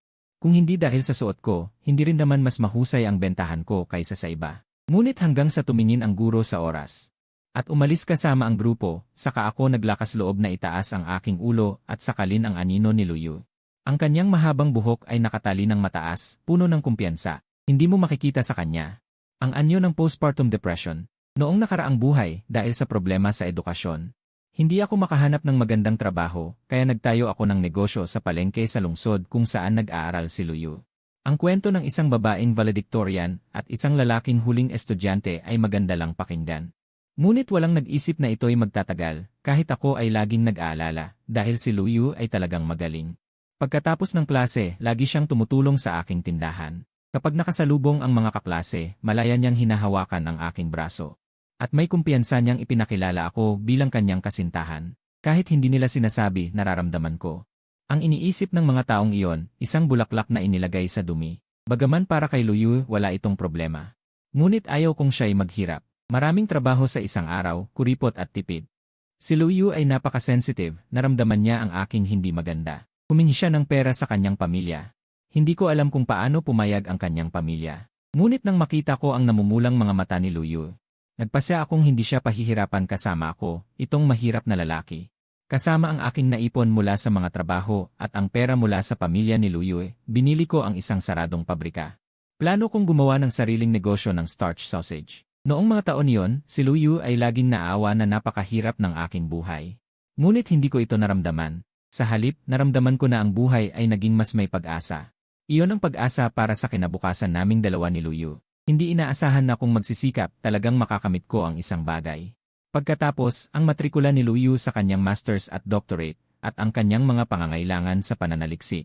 Kung hindi dahil sa suot ko, hindi rin naman mas mahusay ang bentahan ko kaysa sa iba. Ngunit hanggang sa tumingin ang guro sa oras. At umalis kasama ang grupo, saka ako naglakas loob na itaas ang aking ulo at sakalin ang anino ni Luyu. Ang kanyang mahabang buhok ay nakatali ng mataas, puno ng kumpiyansa. Hindi mo makikita sa kanya ang anyo ng postpartum depression. Noong nakaraang buhay, dahil sa problema sa edukasyon, hindi ako makahanap ng magandang trabaho, kaya nagtayo ako ng negosyo sa palengke sa lungsod kung saan nag-aaral si Luyu. Ang kwento ng isang babaeng valedictorian at isang lalaking huling estudyante ay maganda lang pakinggan. Ngunit walang nag-isip na ito'y magtatagal, kahit ako ay laging nag-aalala, dahil si Luyu ay talagang magaling. Pagkatapos ng klase, lagi siyang tumutulong sa aking tindahan. Kapag nakasalubong ang mga kaklase, malaya niyang hinahawakan ang aking braso. At may kumpiyansa niyang ipinakilala ako bilang kanyang kasintahan. Kahit hindi nila sinasabi, nararamdaman ko. Ang iniisip ng mga taong iyon, isang bulaklak na inilagay sa dumi. Bagaman para kay Luyu, wala itong problema. Ngunit ayaw kong siya'y maghirap. Maraming trabaho sa isang araw, kuripot at tipid. Si Luyu ay napaka-sensitive, naramdaman niya ang aking hindi maganda. Humingi siya ng pera sa kanyang pamilya. Hindi ko alam kung paano pumayag ang kanyang pamilya. Ngunit nang makita ko ang namumulang mga mata ni Luyu, nagpasya akong hindi siya pahihirapan kasama ako, itong mahirap na lalaki. Kasama ang aking naipon mula sa mga trabaho at ang pera mula sa pamilya ni Luyu, binili ko ang isang saradong pabrika. Plano kong gumawa ng sariling negosyo ng starch sausage. Noong mga taon iyon, si Luyu ay laging naawa na napakahirap ng aking buhay. Ngunit hindi ko ito naramdaman. Sa halip, naramdaman ko na ang buhay ay naging mas may pag-asa. Iyon ang pag-asa para sa kinabukasan naming dalawa ni Luyu. Hindi inaasahan na kung magsisikap, talagang makakamit ko ang isang bagay. Pagkatapos, ang matrikula ni Luyu sa kanyang master's at doctorate, at ang kanyang mga pangangailangan sa pananaliksik,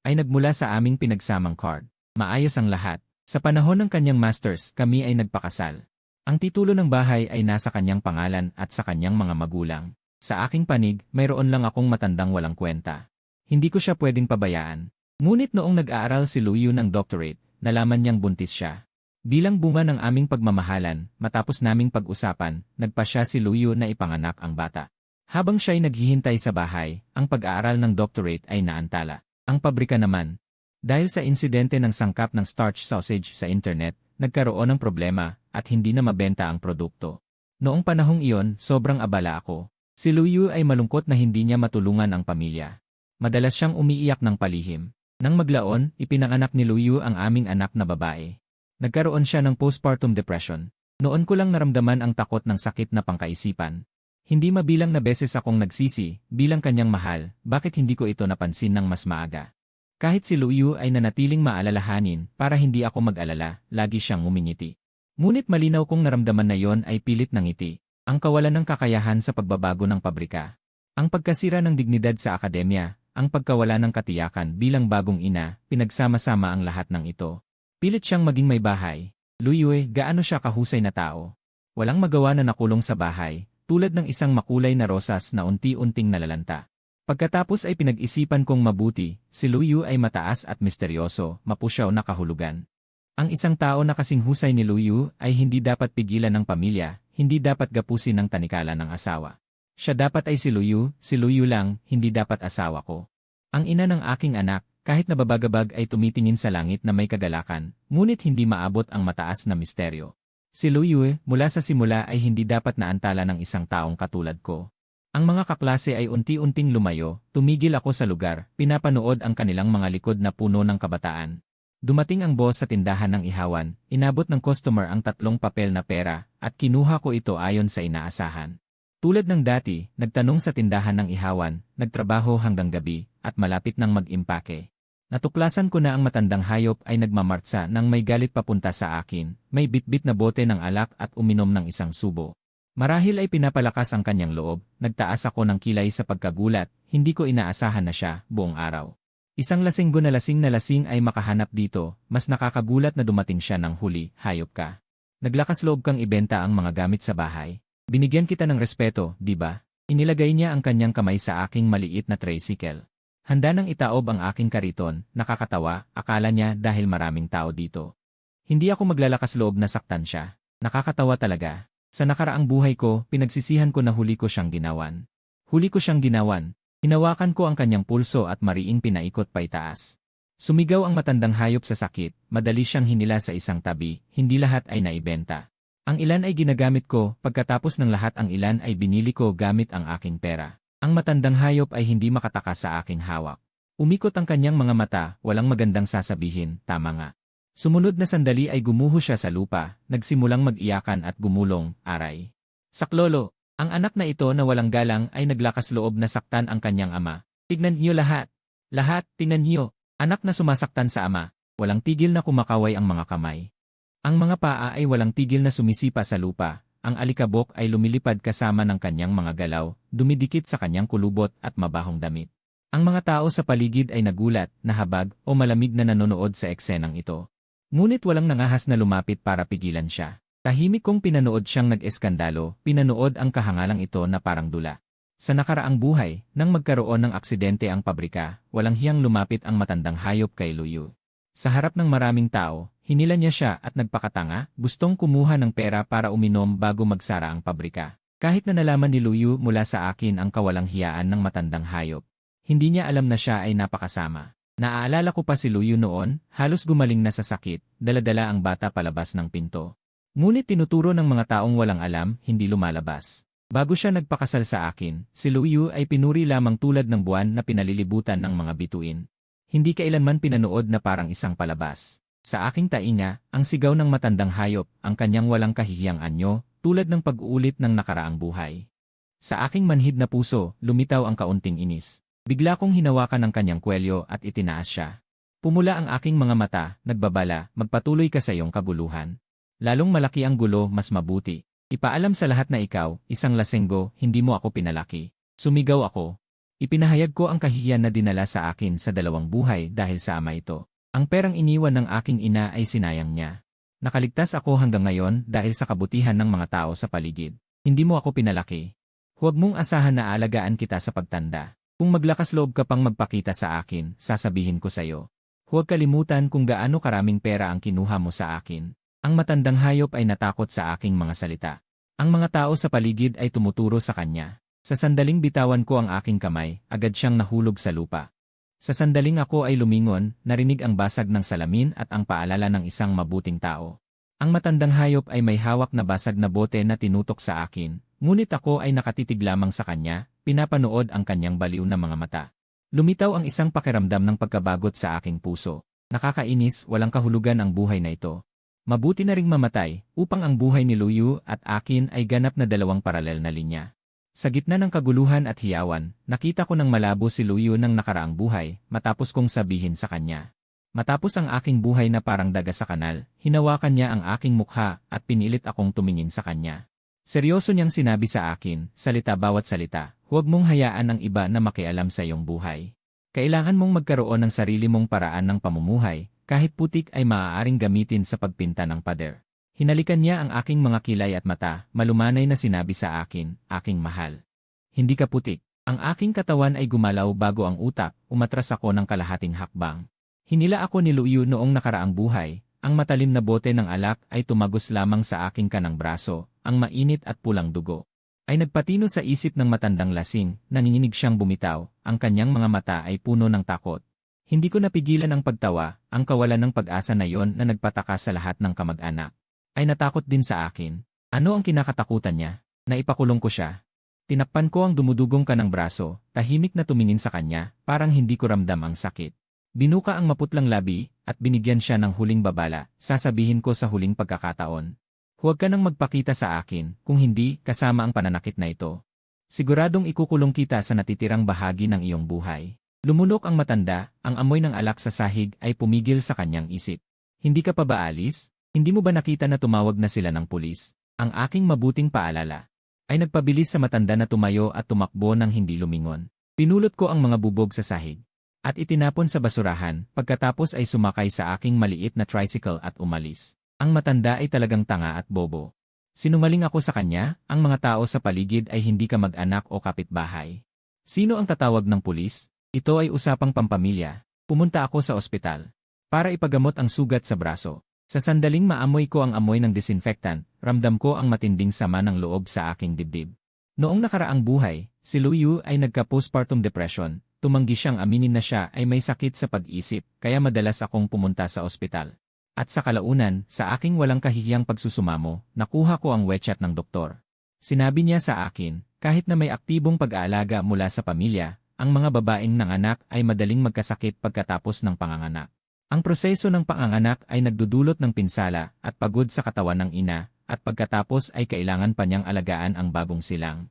ay nagmula sa aming pinagsamang card. Maayos ang lahat. Sa panahon ng kanyang master's, kami ay nagpakasal. Ang titulo ng bahay ay nasa kanyang pangalan at sa kanyang mga magulang. Sa aking panig, mayroon lang akong matandang walang kwenta. Hindi ko siya pwedeng pabayaan. Ngunit noong nag-aaral si Luyu ng doctorate, nalaman niyang buntis siya. Bilang bunga ng aming pagmamahalan, matapos naming pag-usapan, nagpasya si Luyu na ipanganak ang bata. Habang siya'y naghihintay sa bahay, ang pag-aaral ng doctorate ay naantala. Ang pabrika naman, dahil sa insidente ng sangkap ng starch sausage sa internet, nagkaroon ng problema at hindi na mabenta ang produkto. Noong panahong iyon, sobrang abala ako. Si Luyu ay malungkot na hindi niya matulungan ang pamilya. Madalas siyang umiiyak ng palihim. Nang maglaon, ipinanganak ni Luyu ang aming anak na babae. Nagkaroon siya ng postpartum depression. Noon ko lang naramdaman ang takot ng sakit na pangkaisipan. Hindi mabilang na beses akong nagsisi, bilang kanyang mahal, bakit hindi ko ito napansin ng mas maaga. Kahit si Luyu ay nanatiling maalalahanin, para hindi ako mag-alala, lagi siyang ngumingiti. Ngunit malinaw kong naramdaman na yon ay pilit ng ngiti. Ang kawalan ng kakayahan sa pagbabago ng pabrika. Ang pagkasira ng dignidad sa akademya, ang pagkawala ng katiyakan bilang bagong ina, pinagsama-sama ang lahat ng ito. Pilit siyang maging may bahay. Luyu, gaano siya kahusay na tao. Walang magawa na nakulong sa bahay, tulad ng isang makulay na rosas na unti-unting nalalanta. Pagkatapos ay pinag-isipan kong mabuti, si Luyu ay mataas at misteryoso, mapusyaw na kahulugan. Ang isang tao na kasing husay ni Luyu ay hindi dapat pigilan ng pamilya, hindi dapat gapusin ng tanikala ng asawa. Siya dapat ay si Luyu lang, hindi dapat asawa ko. Ang ina ng aking anak, kahit nababagabag ay tumitingin sa langit na may kagalakan, ngunit hindi maabot ang mataas na misteryo. Si Luyu, mula sa simula ay hindi dapat naantala ng isang taong katulad ko. Ang mga kaklase ay unti-unting lumayo, tumigil ako sa lugar, pinapanood ang kanilang mga likod na puno ng kabataan. Dumating ang boss sa tindahan ng ihawan, inabot ng customer ang 3 papel na pera, at kinuha ko ito ayon sa inaasahan. Tulad ng dati, nagtanong sa tindahan ng ihawan, nagtrabaho hanggang gabi, at malapit nang mag-impake. Natuklasan ko na ang matandang hayop ay nagmamartsa nang may galit papunta sa akin, may bitbit na bote ng alak at uminom ng isang subo. Marahil ay pinapalakas ang kanyang loob, nagtaas ako ng kilay sa pagkagulat, hindi ko inaasahan na siya, buong araw. Isang lasinggo na lasing ay makahanap dito, mas nakakagulat na dumating siya ng huli, hayop ka. Naglakas loob kang ibenta ang mga gamit sa bahay. Binigyan kita ng respeto, di ba? Inilagay niya ang kanyang kamay sa aking maliit na tricycle. Handa nang itaob ang aking kariton, nakakatawa, akala niya dahil maraming tao dito. Hindi ako maglalakas loob na saktan siya. Nakakatawa talaga. Sa nakaraang buhay ko, pinagsisihan ko na huli ko siyang ginawan. Huli ko siyang ginawan. Hinawakan ko ang kanyang pulso at mariing pinaikot paitaas. Sumigaw ang matandang hayop sa sakit, madali siyang hinila sa isang tabi, hindi lahat ay naibenta. Ang ilan ay ginagamit ko, pagkatapos ng lahat ang ilan ay binili ko gamit ang aking pera. Ang matandang hayop ay hindi makatakas sa aking hawak. Umikot ang kanyang mga mata, walang magandang sasabihin, tama nga. Sumunod na sandali ay gumuho siya sa lupa, nagsimulang mag-iyakan at gumulong, aray. Saklolo! Ang anak na ito na walang galang ay naglakas loob na saktan ang kanyang ama. Tignan niyo lahat. Lahat, tignan niyo. Anak na sumasaktan sa ama. Walang tigil na kumakaway ang mga kamay. Ang mga paa ay walang tigil na sumisipa sa lupa. Ang alikabok ay lumilipad kasama ng kanyang mga galaw, dumidikit sa kanyang kulubot at mabahong damit. Ang mga tao sa paligid ay nagulat, nahabag, o malamig na nanonood sa eksenang ito. Ngunit walang nangahas na lumapit para pigilan siya. Tahimik kong pinanood siyang nag-eskandalo, pinanood ang kahangalang ito na parang dula. Sa nakaraang buhay, nang magkaroon ng aksidente ang pabrika, walang hiyang lumapit ang matandang hayop kay Luyu. Sa harap ng maraming tao, hinila niya siya at nagpakatanga, gustong kumuha ng pera para uminom bago magsara ang pabrika. Kahit na nalaman ni Luyu mula sa akin ang kawalang hiyaan ng matandang hayop, hindi niya alam na siya ay napakasama. Naaalala ko pa si Luyu noon, halos gumaling na sa sakit, dala-dala ang bata palabas ng pinto. Ngunit tinuturo ng mga taong walang alam, hindi lumalabas. Bago siya nagpakasal sa akin, si Luyu ay pinuri lamang tulad ng buwan na pinalilibutan ng mga bituin. Hindi kailanman pinanood na parang isang palabas. Sa aking tainga, ang sigaw ng matandang hayop, ang kanyang walang kahihiyang anyo, tulad ng pag-uulit ng nakaraang buhay. Sa aking manhid na puso, lumitaw ang kaunting inis. Bigla kong hinawakan ang kanyang kwelyo at itinaas siya. Pumula ang aking mga mata, nagbabala, magpatuloy ka sa iyong kabuluhan. Lalong malaki ang gulo, mas mabuti. Ipaalam sa lahat na ikaw, isang lasenggo, hindi mo ako pinalaki. Sumigaw ako. Ipinahayag ko ang kahihiyan na dinala sa akin sa 2 buhay dahil sa ama ito. Ang perang iniwan ng aking ina ay sinayang niya. Nakaligtas ako hanggang ngayon dahil sa kabutihan ng mga tao sa paligid. Hindi mo ako pinalaki. Huwag mong asahan na alagaan kita sa pagtanda. Kung maglakas loob ka pang magpakita sa akin, sasabihin ko sa iyo. Huwag kalimutan kung gaano karaming pera ang kinuha mo sa akin. Ang matandang hayop ay natakot sa aking mga salita. Ang mga tao sa paligid ay tumuturo sa kanya. Sa sandaling bitawan ko ang aking kamay, agad siyang nahulog sa lupa. Sa sandaling ako ay lumingon, narinig ang basag ng salamin at ang paalala ng isang mabuting tao. Ang matandang hayop ay may hawak na basag na bote na tinutok sa akin, ngunit ako ay nakatitig lamang sa kanya, pinapanood ang kanyang baliw na mga mata. Lumitaw ang isang pakiramdam ng pagkabagot sa aking puso. Nakakainis, walang kahulugan ang buhay na ito. Mabuti na ring mamatay, upang ang buhay ni Luyu at akin ay ganap na 2 paralel na linya. Sa gitna ng kaguluhan at hiyawan, nakita ko ng malabo si Luyu ng nakaraang buhay, matapos kong sabihin sa kanya. Matapos ang aking buhay na parang daga sa kanal, hinawakan niya ang aking mukha at pinilit akong tumingin sa kanya. Seryoso niyang sinabi sa akin, salita bawat salita, huwag mong hayaan ang iba na makialam sa iyong buhay. Kailangan mong magkaroon ng sarili mong paraan ng pamumuhay, kahit putik ay maaaring gamitin sa pagpinta ng pader. Hinalikan niya ang aking mga kilay at mata, malumanay na sinabi sa akin, aking mahal. Hindi ka putik. Ang aking katawan ay gumalaw bago ang utak, umatras ako ng kalahating hakbang. Hinila ako ni Luyu noong nakaraang buhay, ang matalim na bote ng alak ay tumagos lamang sa aking kanang braso, ang mainit at pulang dugo. Ay nagpatino sa isip ng matandang lasing, nanginginig siyang bumitaw, ang kanyang mga mata ay puno ng takot. Hindi ko napigilan ang pagtawa, ang kawalan ng pag-asa na yon na nagpataka sa lahat ng kamag-anak. Ay natakot din sa akin. Ano ang kinakatakutan niya? Naipakulong ko siya. Tinakpan ko ang dumudugong kanang braso, tahimik na tumingin sa kanya, parang hindi ko ramdam ang sakit. Binuka ang maputlang labi, at binigyan siya ng huling babala, sasabihin ko sa huling pagkakataon. Huwag ka nang magpakita sa akin, kung hindi, kasama ang pananakit na ito. Siguradong ikukulong kita sa natitirang bahagi ng iyong buhay. Lumunok ang matanda, ang amoy ng alak sa sahig ay pumigil sa kanyang isip. Hindi ka pa ba alis? Hindi mo ba nakita na tumawag na sila ng pulis? Ang aking mabuting paalala ay nagpabilis sa matanda na tumayo at tumakbo ng hindi lumingon. Pinulot ko ang mga bubog sa sahig at itinapon sa basurahan, pagkatapos ay sumakay sa aking maliit na tricycle at umalis. Ang matanda ay talagang tanga at bobo. Sinungaling ako sa kanya, ang mga tao sa paligid ay hindi ka mag-anak o kapitbahay. Sino ang tatawag ng pulis? Ito ay usapang pampamilya. Pumunta ako sa ospital para ipagamot ang sugat sa braso. Sa sandaling maamoy ko ang amoy ng disinfectant, ramdam ko ang matinding sama ng loob sa aking dibdib. Noong nakaraang buhay, si Luyu ay nagka-postpartum depression. Tumanggi siyang aminin na siya ay may sakit sa pag-isip, kaya madalas akong pumunta sa ospital. At sa kalaunan, sa aking walang kahihiyang pagsusumamo, nakuha ko ang wechat ng doktor. Sinabi niya sa akin, kahit na may aktibong pag-aalaga mula sa pamilya, ang mga babaeng nanganak ay madaling magkasakit pagkatapos ng panganganak. Ang proseso ng panganganak ay nagdudulot ng pinsala at pagod sa katawan ng ina, at pagkatapos ay kailangan pa niyang alagaan ang bagong silang.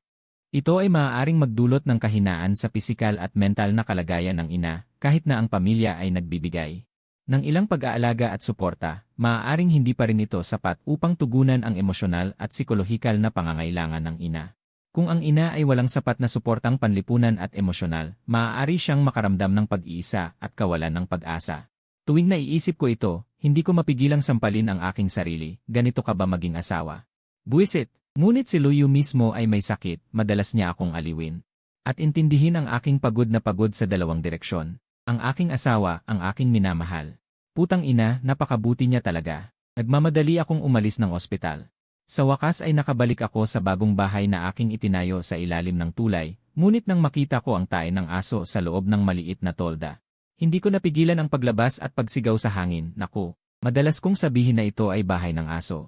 Ito ay maaaring magdulot ng kahinaan sa pisikal at mental na kalagayan ng ina, kahit na ang pamilya ay nagbibigay ng ilang pag-aalaga at suporta, maaaring hindi pa rin ito sapat upang tugunan ang emosyonal at psikolohikal na pangangailangan ng ina. Kung ang ina ay walang sapat na suportang panlipunan at emosyonal, maaari siyang makaramdam ng pag-iisa at kawalan ng pag-asa. Tuwing naiisip ko ito, hindi ko mapigilang sampalin ang aking sarili, ganito ka ba maging asawa? Buwisit! Ngunit si Luyu mismo ay may sakit, madalas niya akong aliwin. At intindihin ang aking pagod na pagod sa dalawang direksyon. Ang aking asawa, ang aking minamahal. Putang ina, napakabuti niya talaga. Nagmamadali akong umalis ng ospital. Sa wakas ay nakabalik ako sa bagong bahay na aking itinayo sa ilalim ng tulay, ngunit nang makita ko ang tae ng aso sa loob ng maliit na tolda. Hindi ko napigilan ang paglabas at pagsigaw sa hangin, naku, madalas kong sabihin na ito ay bahay ng aso.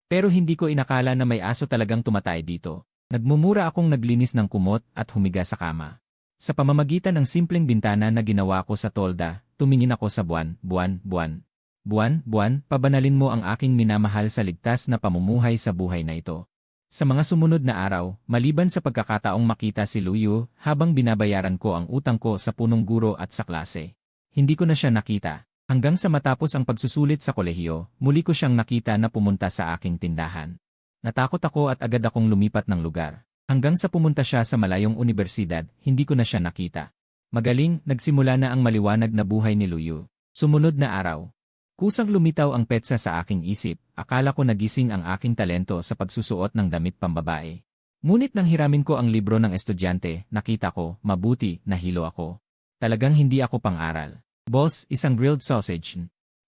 Pero hindi ko inakala na may aso talagang tumatay dito. Nagmumura akong naglinis ng kumot at humiga sa kama. Sa pamamagitan ng simpleng bintana na ginawa ko sa tolda, tumingin ako sa buwan, pabanalin mo ang aking minamahal sa ligtas na pamumuhay sa buhay na ito. Sa mga sumunod na araw, maliban sa pagkakataong makita si Luyu, habang binabayaran ko ang utang ko sa punong guro at sa klase. Hindi ko na siya nakita. Hanggang sa matapos ang pagsusulit sa kolehiyo, muli ko siyang nakita na pumunta sa aking tindahan. Natakot ako at agad akong lumipat ng lugar. Hanggang sa pumunta siya sa malayong universidad, hindi ko na siya nakita. Magaling, nagsimula na ang maliwanag na buhay ni Luyu. Sumunod na araw. Kusang lumitaw ang petsa sa aking isip, akala ko nagising ang aking talento sa pagsusuot ng damit pambabae. Ngunit nang hiramin ko ang libro ng estudyante, nakita ko, mabuti, nahilo ako. Talagang hindi ako pang-aral. Boss, isang grilled sausage.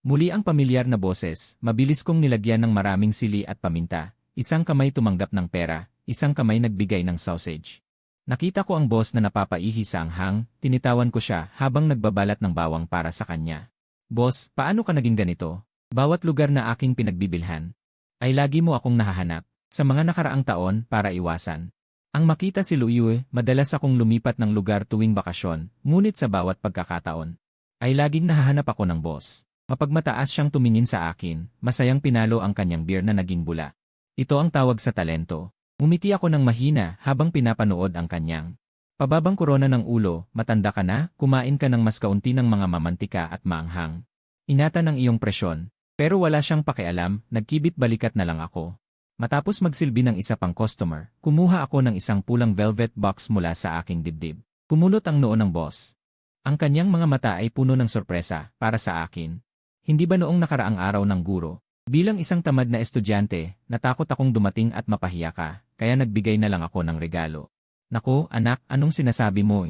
Muli ang pamilyar na boses, mabilis kong nilagyan ng maraming sili at paminta. Isang kamay tumanggap ng pera, isang kamay nagbigay ng sausage. Nakita ko ang boss na napapaihi sa anghang, tinitawan ko siya habang nagbabalat ng bawang para sa kanya. Boss, paano ka naging ganito? Bawat lugar na aking pinagbibilhan ay lagi mo akong nahahanap sa mga nakaraang taon para iwasan. Ang makita si Luyu, madalas akong lumipat ng lugar tuwing bakasyon, ngunit sa bawat pagkakataon ay laging nahahanap ako ng boss. Mapagmataas siyang tumingin sa akin, masayang pinalo ang kanyang beer na naging bula. Ito ang tawag sa talento. Ngumiti ako ng mahina habang pinapanood ang kanyang pababang korona ng ulo, matanda ka na, kumain ka ng mas kaunti ng mga mamantika at maanghang. Ingatan ang iyong presyon. Pero wala siyang pakialam, nagkibit balikat na lang ako. Matapos magsilbi ng isa pang customer, kumuha ako ng isang pulang velvet box mula sa aking dibdib. Kumunot ang noo ng boss. Ang kanyang mga mata ay puno ng sorpresa para sa akin. Hindi ba noong nakaraang araw ng guro? Bilang isang tamad na estudyante, natakot akong dumating at mapahiya ka, kaya nagbigay na lang ako ng regalo. Naku, anak, anong sinasabi mo?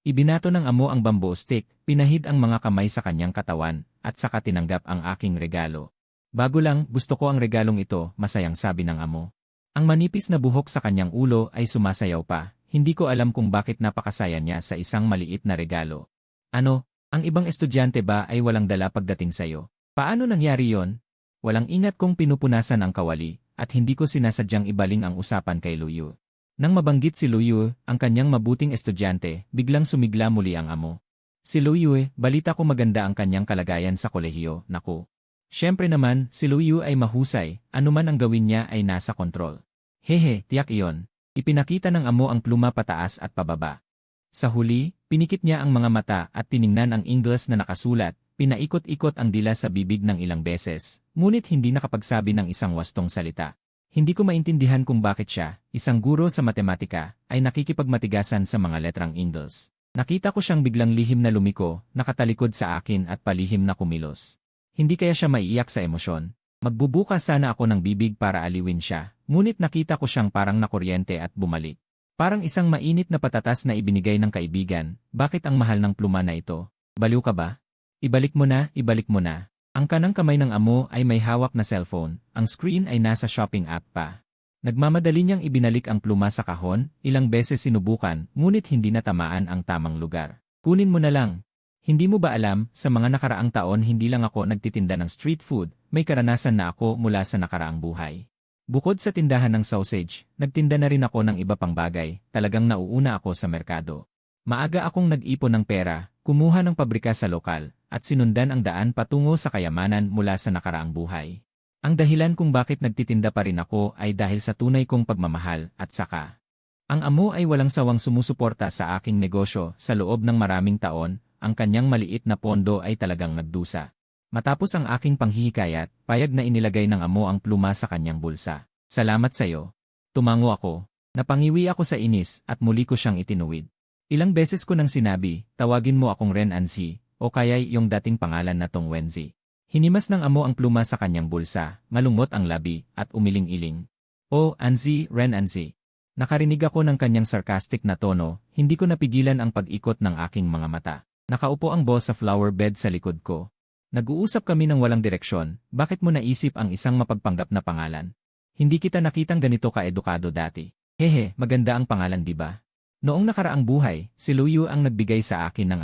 Ibinato ng amo ang bamboo stick, pinahid ang mga kamay sa kanyang katawan, at saka tinanggap ang aking regalo. Bago lang, gusto ko ang regalong ito, masayang sabi ng amo. Ang manipis na buhok sa kanyang ulo ay sumasayaw pa, hindi ko alam kung bakit napakasaya niya sa isang maliit na regalo. Ano, ang ibang estudyante ba ay walang dala pagdating sa'yo? Paano nangyari yon? Walang ingat kong pinupunasan ang kawali, at hindi ko sinasadyang ibaling ang usapan kay Luyu. Nang mabanggit si Luyu, ang kanyang mabuting estudyante, biglang sumigla muli ang amo. Si Luyu, balita ko maganda ang kanyang kalagayan sa kolehiyo, naku. Siyempre naman, si Luyu ay mahusay, anuman ang gawin niya ay nasa kontrol. Hehe, tiyak iyon. Ipinakita ng amo ang pluma pataas at pababa. Sa huli, pinikit niya ang mga mata at tiningnan ang English na nakasulat, pinaikot-ikot ang dila sa bibig ng ilang beses, ngunit hindi nakapagsabi ng isang wastong salita. Hindi ko maintindihan kung bakit siya, isang guro sa matematika, ay nakikipagmatigasan sa mga letrang English. Nakita ko siyang biglang lihim na lumiko, nakatalikod sa akin at palihim na kumilos. Hindi kaya siya maiiyak sa emosyon. Magbubuka sana ako ng bibig para aliwin siya, ngunit nakita ko siyang parang nakuryente at bumalik. Parang isang mainit na patatas na ibinigay ng kaibigan, bakit ang mahal ng pluma na ito? Baliw ka ba? Ibalik mo na, ibalik mo na. Ang kanang kamay ng amo ay may hawak na cellphone, ang screen ay nasa shopping app pa. Nagmamadali niyang ibinalik ang pluma sa kahon, ilang beses sinubukan, ngunit hindi natamaan ang tamang lugar. Kunin mo na lang. Hindi mo ba alam, sa mga nakaraang taon hindi lang ako nagtitinda ng street food, may karanasan na ako mula sa nakaraang buhay. Bukod sa tindahan ng sausage, nagtinda na rin ako ng iba pang bagay, talagang nauuna ako sa merkado. Maaga akong nag-ipon ng pera, kumuha ng pabrika sa lokal, at sinundan ang daan patungo sa kayamanan mula sa nakaraang buhay. Ang dahilan kung bakit nagtitinda pa rin ako ay dahil sa tunay kong pagmamahal at saka. Ang amo ay walang sawang sumusuporta sa aking negosyo sa loob ng maraming taon, ang kanyang maliit na pondo ay talagang nagdusa. Matapos ang aking panghihikayat, payag na inilagay ng amo ang pluma sa kanyang bulsa. Salamat sa'yo. Tumango ako. Napangiwi ako sa inis at muli ko siyang itinuwid. Ilang beses ko nang sinabi, tawagin mo akong Ren Anzi, o kaya yung dating pangalan na Tong Wenzi. Hinimas ng amo ang pluma sa kanyang bulsa, malungkot ang labi, at umiling-iling. Oh, Anzi, Ren Anzi. Nakarinig ako ng kanyang sarcastic na tono, hindi ko napigilan ang pag-ikot ng aking mga mata. Nakaupo ang boss sa flower bed sa likod ko. Nag-uusap kami ng walang direksyon, bakit mo naisip ang isang mapagpanggap na pangalan? Hindi kita nakitang ganito ka-edukado dati. Hehe, maganda ang pangalan diba? Noong nakaraang buhay, si Luyu ang nagbigay sa akin ng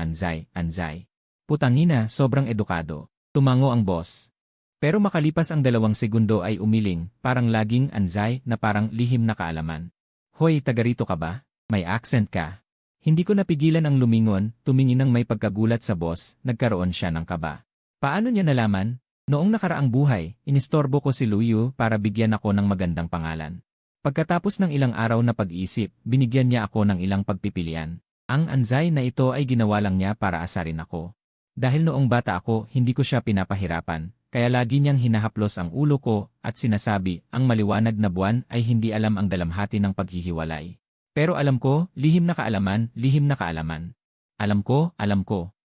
Anzai. Putangina, sobrang edukado. Tumango ang boss. Pero makalipas ang 2 segundo ay umiling, parang laging Anzai na parang lihim na kaalaman. Hoy, taga rito ka ba? May accent ka. Hindi ko napigilan ang lumingon, tumingin ng may pagkagulat sa boss, nagkaroon siya ng kaba. Paano niya nalaman? Noong nakaraang buhay, inistorbo ko si Luyu para bigyan ako ng magandang pangalan. Pagkatapos ng ilang araw na pag-iisip, binigyan niya ako ng ilang pagpipilian. Ang Anzai na ito ay ginawa lang niya para asarin ako. Dahil noong bata ako, hindi ko siya pinapahirapan, kaya lagi niyang hinahaplos ang ulo ko at sinasabi, ang maliwanag na buwan ay hindi alam ang dalamhati ng paghihiwalay. Pero alam ko, lihim na kaalaman, lihim na kaalaman. Alam ko.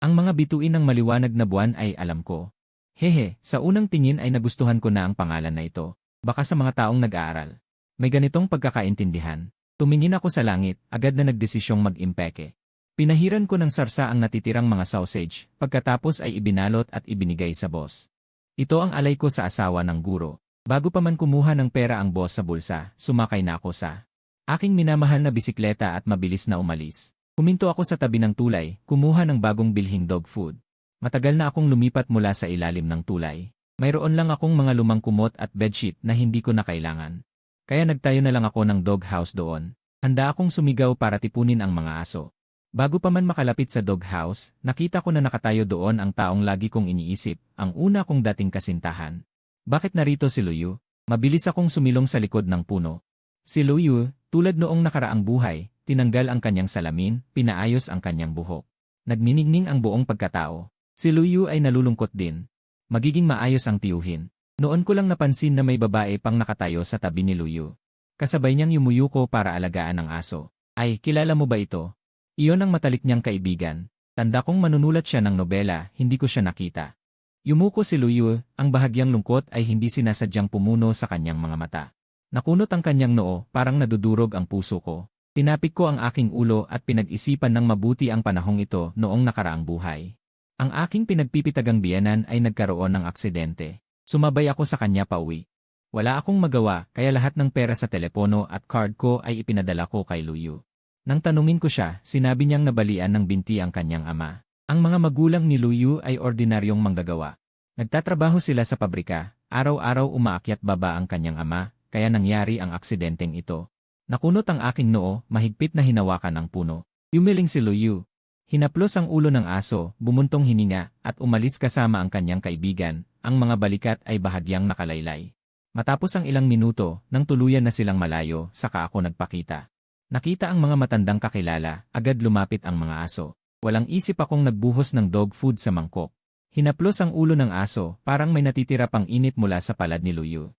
Ang mga bituin ng maliwanag na buwan ay alam ko. Hehe, sa unang tingin ay nagustuhan ko na ang pangalan na ito. Baka sa mga taong nag-aaral. May ganitong pagkakaintindihan. Tumingin ako sa langit, agad na nagdesisyong mag-impeke. Pinahiran ko ng sarsa ang natitirang mga sausage, pagkatapos ay ibinalot at ibinigay sa boss. Ito ang alay ko sa asawa ng guro. Bago pa man kumuha ng pera ang boss sa bulsa, sumakay na ako sa aking minamahal na bisikleta at mabilis na umalis. Huminto ako sa tabi ng tulay, kumuha ng bagong bilhing dog food. Matagal na akong lumipat mula sa ilalim ng tulay. Mayroon lang akong mga lumang kumot at bedsheet na hindi ko na kailangan. Kaya nagtayo na lang ako ng dog house doon. Handa akong sumigaw para tipunin ang mga aso. Bago pa man makalapit sa dog house, nakita ko na nakatayo doon ang taong lagi kong iniisip, ang una kong dating kasintahan. Bakit narito si Luyu? Mabilis akong sumilong sa likod ng puno. Si Luyu, tulad noong nakaraang buhay, tinanggal ang kanyang salamin, pinaayos ang kanyang buhok. Nagniningning ang buong pagkatao. Si Luyu ay nalulungkot din. Magiging maayos ang tiyuhin. Noon ko lang napansin na may babae pang nakatayo sa tabi ni Luyu. Kasabay niyang yumuyuko para alagaan ang aso. Ay, kilala mo ba ito? Iyon ang matalik niyang kaibigan. Tanda kong manunulat siya ng nobela, hindi ko siya nakita. Yumuko si Luyu, ang bahagyang lungkot ay hindi sinasadyang pumuno sa kanyang mga mata. Nakunot ang kanyang noo, parang nadudurog ang puso ko. Tinapik ko ang aking ulo at pinag-isipan ng mabuti ang panahong ito noong nakaraang buhay. Ang aking pinagpipitagang biyenan ay nagkaroon ng aksidente. Sumabay ako sa kanya pauwi. Wala akong magawa kaya lahat ng pera sa telepono at card ko ay ipinadala ko kay Luyu. Nang tanungin ko siya, sinabi niyang nabalian ng binti ang kanyang ama. Ang mga magulang ni Luyu ay ordinaryong manggagawa. Nagtatrabaho sila sa pabrika, araw-araw umaakyat baba ang kanyang ama, kaya nangyari ang aksidenteng ito. Nakunot ang aking noo, mahigpit na hinawakan ang puno. Yumiling si Luyu. Hinaplos ang ulo ng aso, bumuntong hininga, at umalis kasama ang kanyang kaibigan. Ang mga balikat ay bahagyang nakalaylay. Matapos ang ilang minuto, nang tuluyan na silang malayo, saka ako nagpakita. Nakita ang mga matandang kakilala, agad lumapit ang mga aso. Walang isip akong nagbuhos ng dog food sa mangkok. Hinaplos ang ulo ng aso, parang may natitira pang init mula sa palad ni Luyu.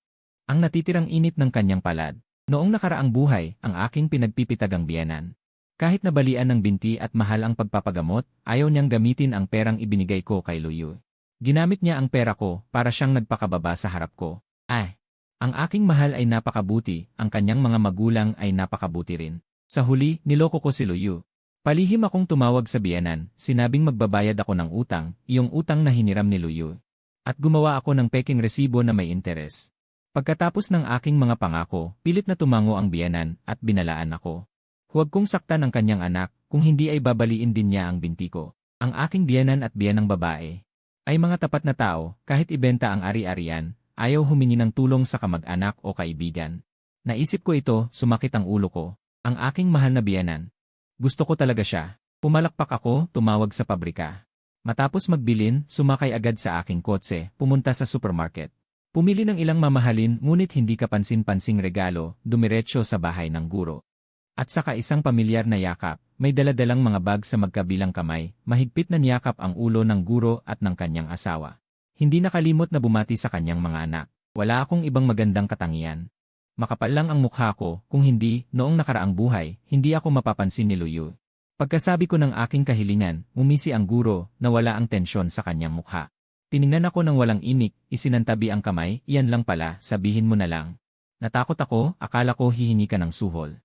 Ang natitirang init ng kanyang palad. Noong nakaraang buhay, ang aking pinagpipitagang biyenan. Kahit nabalian ng binti at mahal ang pagpapagamot, ayaw niyang gamitin ang perang ibinigay ko kay Luyu. Ginamit niya ang pera ko para siyang nagpakababa sa harap ko. Ang aking mahal ay napakabuti, ang kanyang mga magulang ay napakabuti rin. Sa huli, niloko ko si Luyu. Palihim akong tumawag sa biyenan, sinabing magbabayad ako ng utang, iyong utang na hiniram ni Luyu. At gumawa ako ng peking resibo na may interes. Pagkatapos ng aking mga pangako, pilit na tumango ang biyenan at binalaan ako. Huwag kong saktan ang kanyang anak, kung hindi ay babaliin din niya ang binti ko. Ang aking biyenan at biyenang babae ay mga tapat na tao, kahit ibenta ang ari-arian, ayaw humingi ng tulong sa kamag-anak o kaibigan. Naisip ko ito, sumakit ang ulo ko. Ang aking mahal na biyenan. Gusto ko talaga siya. Pumalakpak ako, tumawag sa pabrika. Matapos magbilin, sumakay agad sa aking kotse, pumunta sa supermarket. Pumili ng ilang mamahalin ngunit hindi kapansin-pansing regalo, dumiretso sa bahay ng guro. At saka isang pamilyar na yakap, may daladalang mga bag sa magkabilang kamay, mahigpit na niyakap ang ulo ng guro at ng kanyang asawa. Hindi nakalimot na bumati sa kanyang mga anak. Wala akong ibang magandang katangian. Makapal lang ang mukha ko, kung hindi, noong nakaraang buhay, hindi ako mapapansin ni Luyu. Pagkasabi ko ng aking kahilingan, umisi ang guro, na wala ang tensyon sa kanyang mukha. Tiningnan ako ng walang imik, isinantabi ang kamay, iyan lang pala, sabihin mo na lang. Natakot ako, akala ko hihingi ka ng suhol.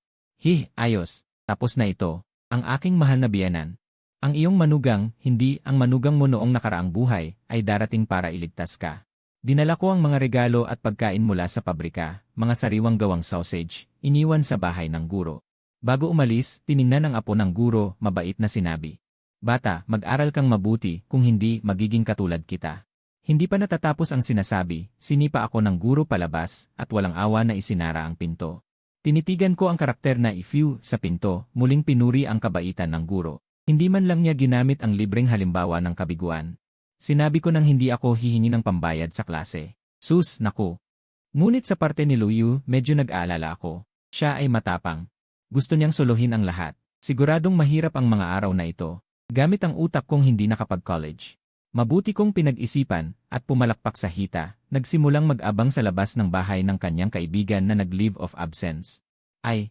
Ayos, tapos na ito, ang aking mahal na biyenan. Ang iyong manugang, hindi ang manugang mo noong nakaraang buhay, ay darating para iligtas ka. Dinala ko ang mga regalo at pagkain mula sa pabrika, mga sariwang gawang sausage, iniwan sa bahay ng guro. Bago umalis, tiningnan ang apo ng guro, mabait na sinabi. Bata, mag-aral kang mabuti, kung hindi, magiging katulad kita. Hindi pa natatapos ang sinasabi, sinipa ako ng guro palabas, at walang awa na isinara ang pinto. Tinitigan ko ang karakter na ifyu sa pinto, muling pinuri ang kabaitan ng guro. Hindi man lang niya ginamit ang libreng halimbawa ng kabiguan. Sinabi ko nang hindi ako hihingi ng pambayad sa klase. Sus, naku. Ngunit sa parte ni Luyu, medyo nag-aalala ako. Siya ay matapang. Gusto niyang suluhin ang lahat. Siguradong mahirap ang mga araw na ito. Gamit ang utak kong hindi nakapag-college. Mabuti kong pinag-isipan, at pumalakpak sa hita, nagsimulang mag-abang sa labas ng bahay ng kanyang kaibigan na nag-leave of absence.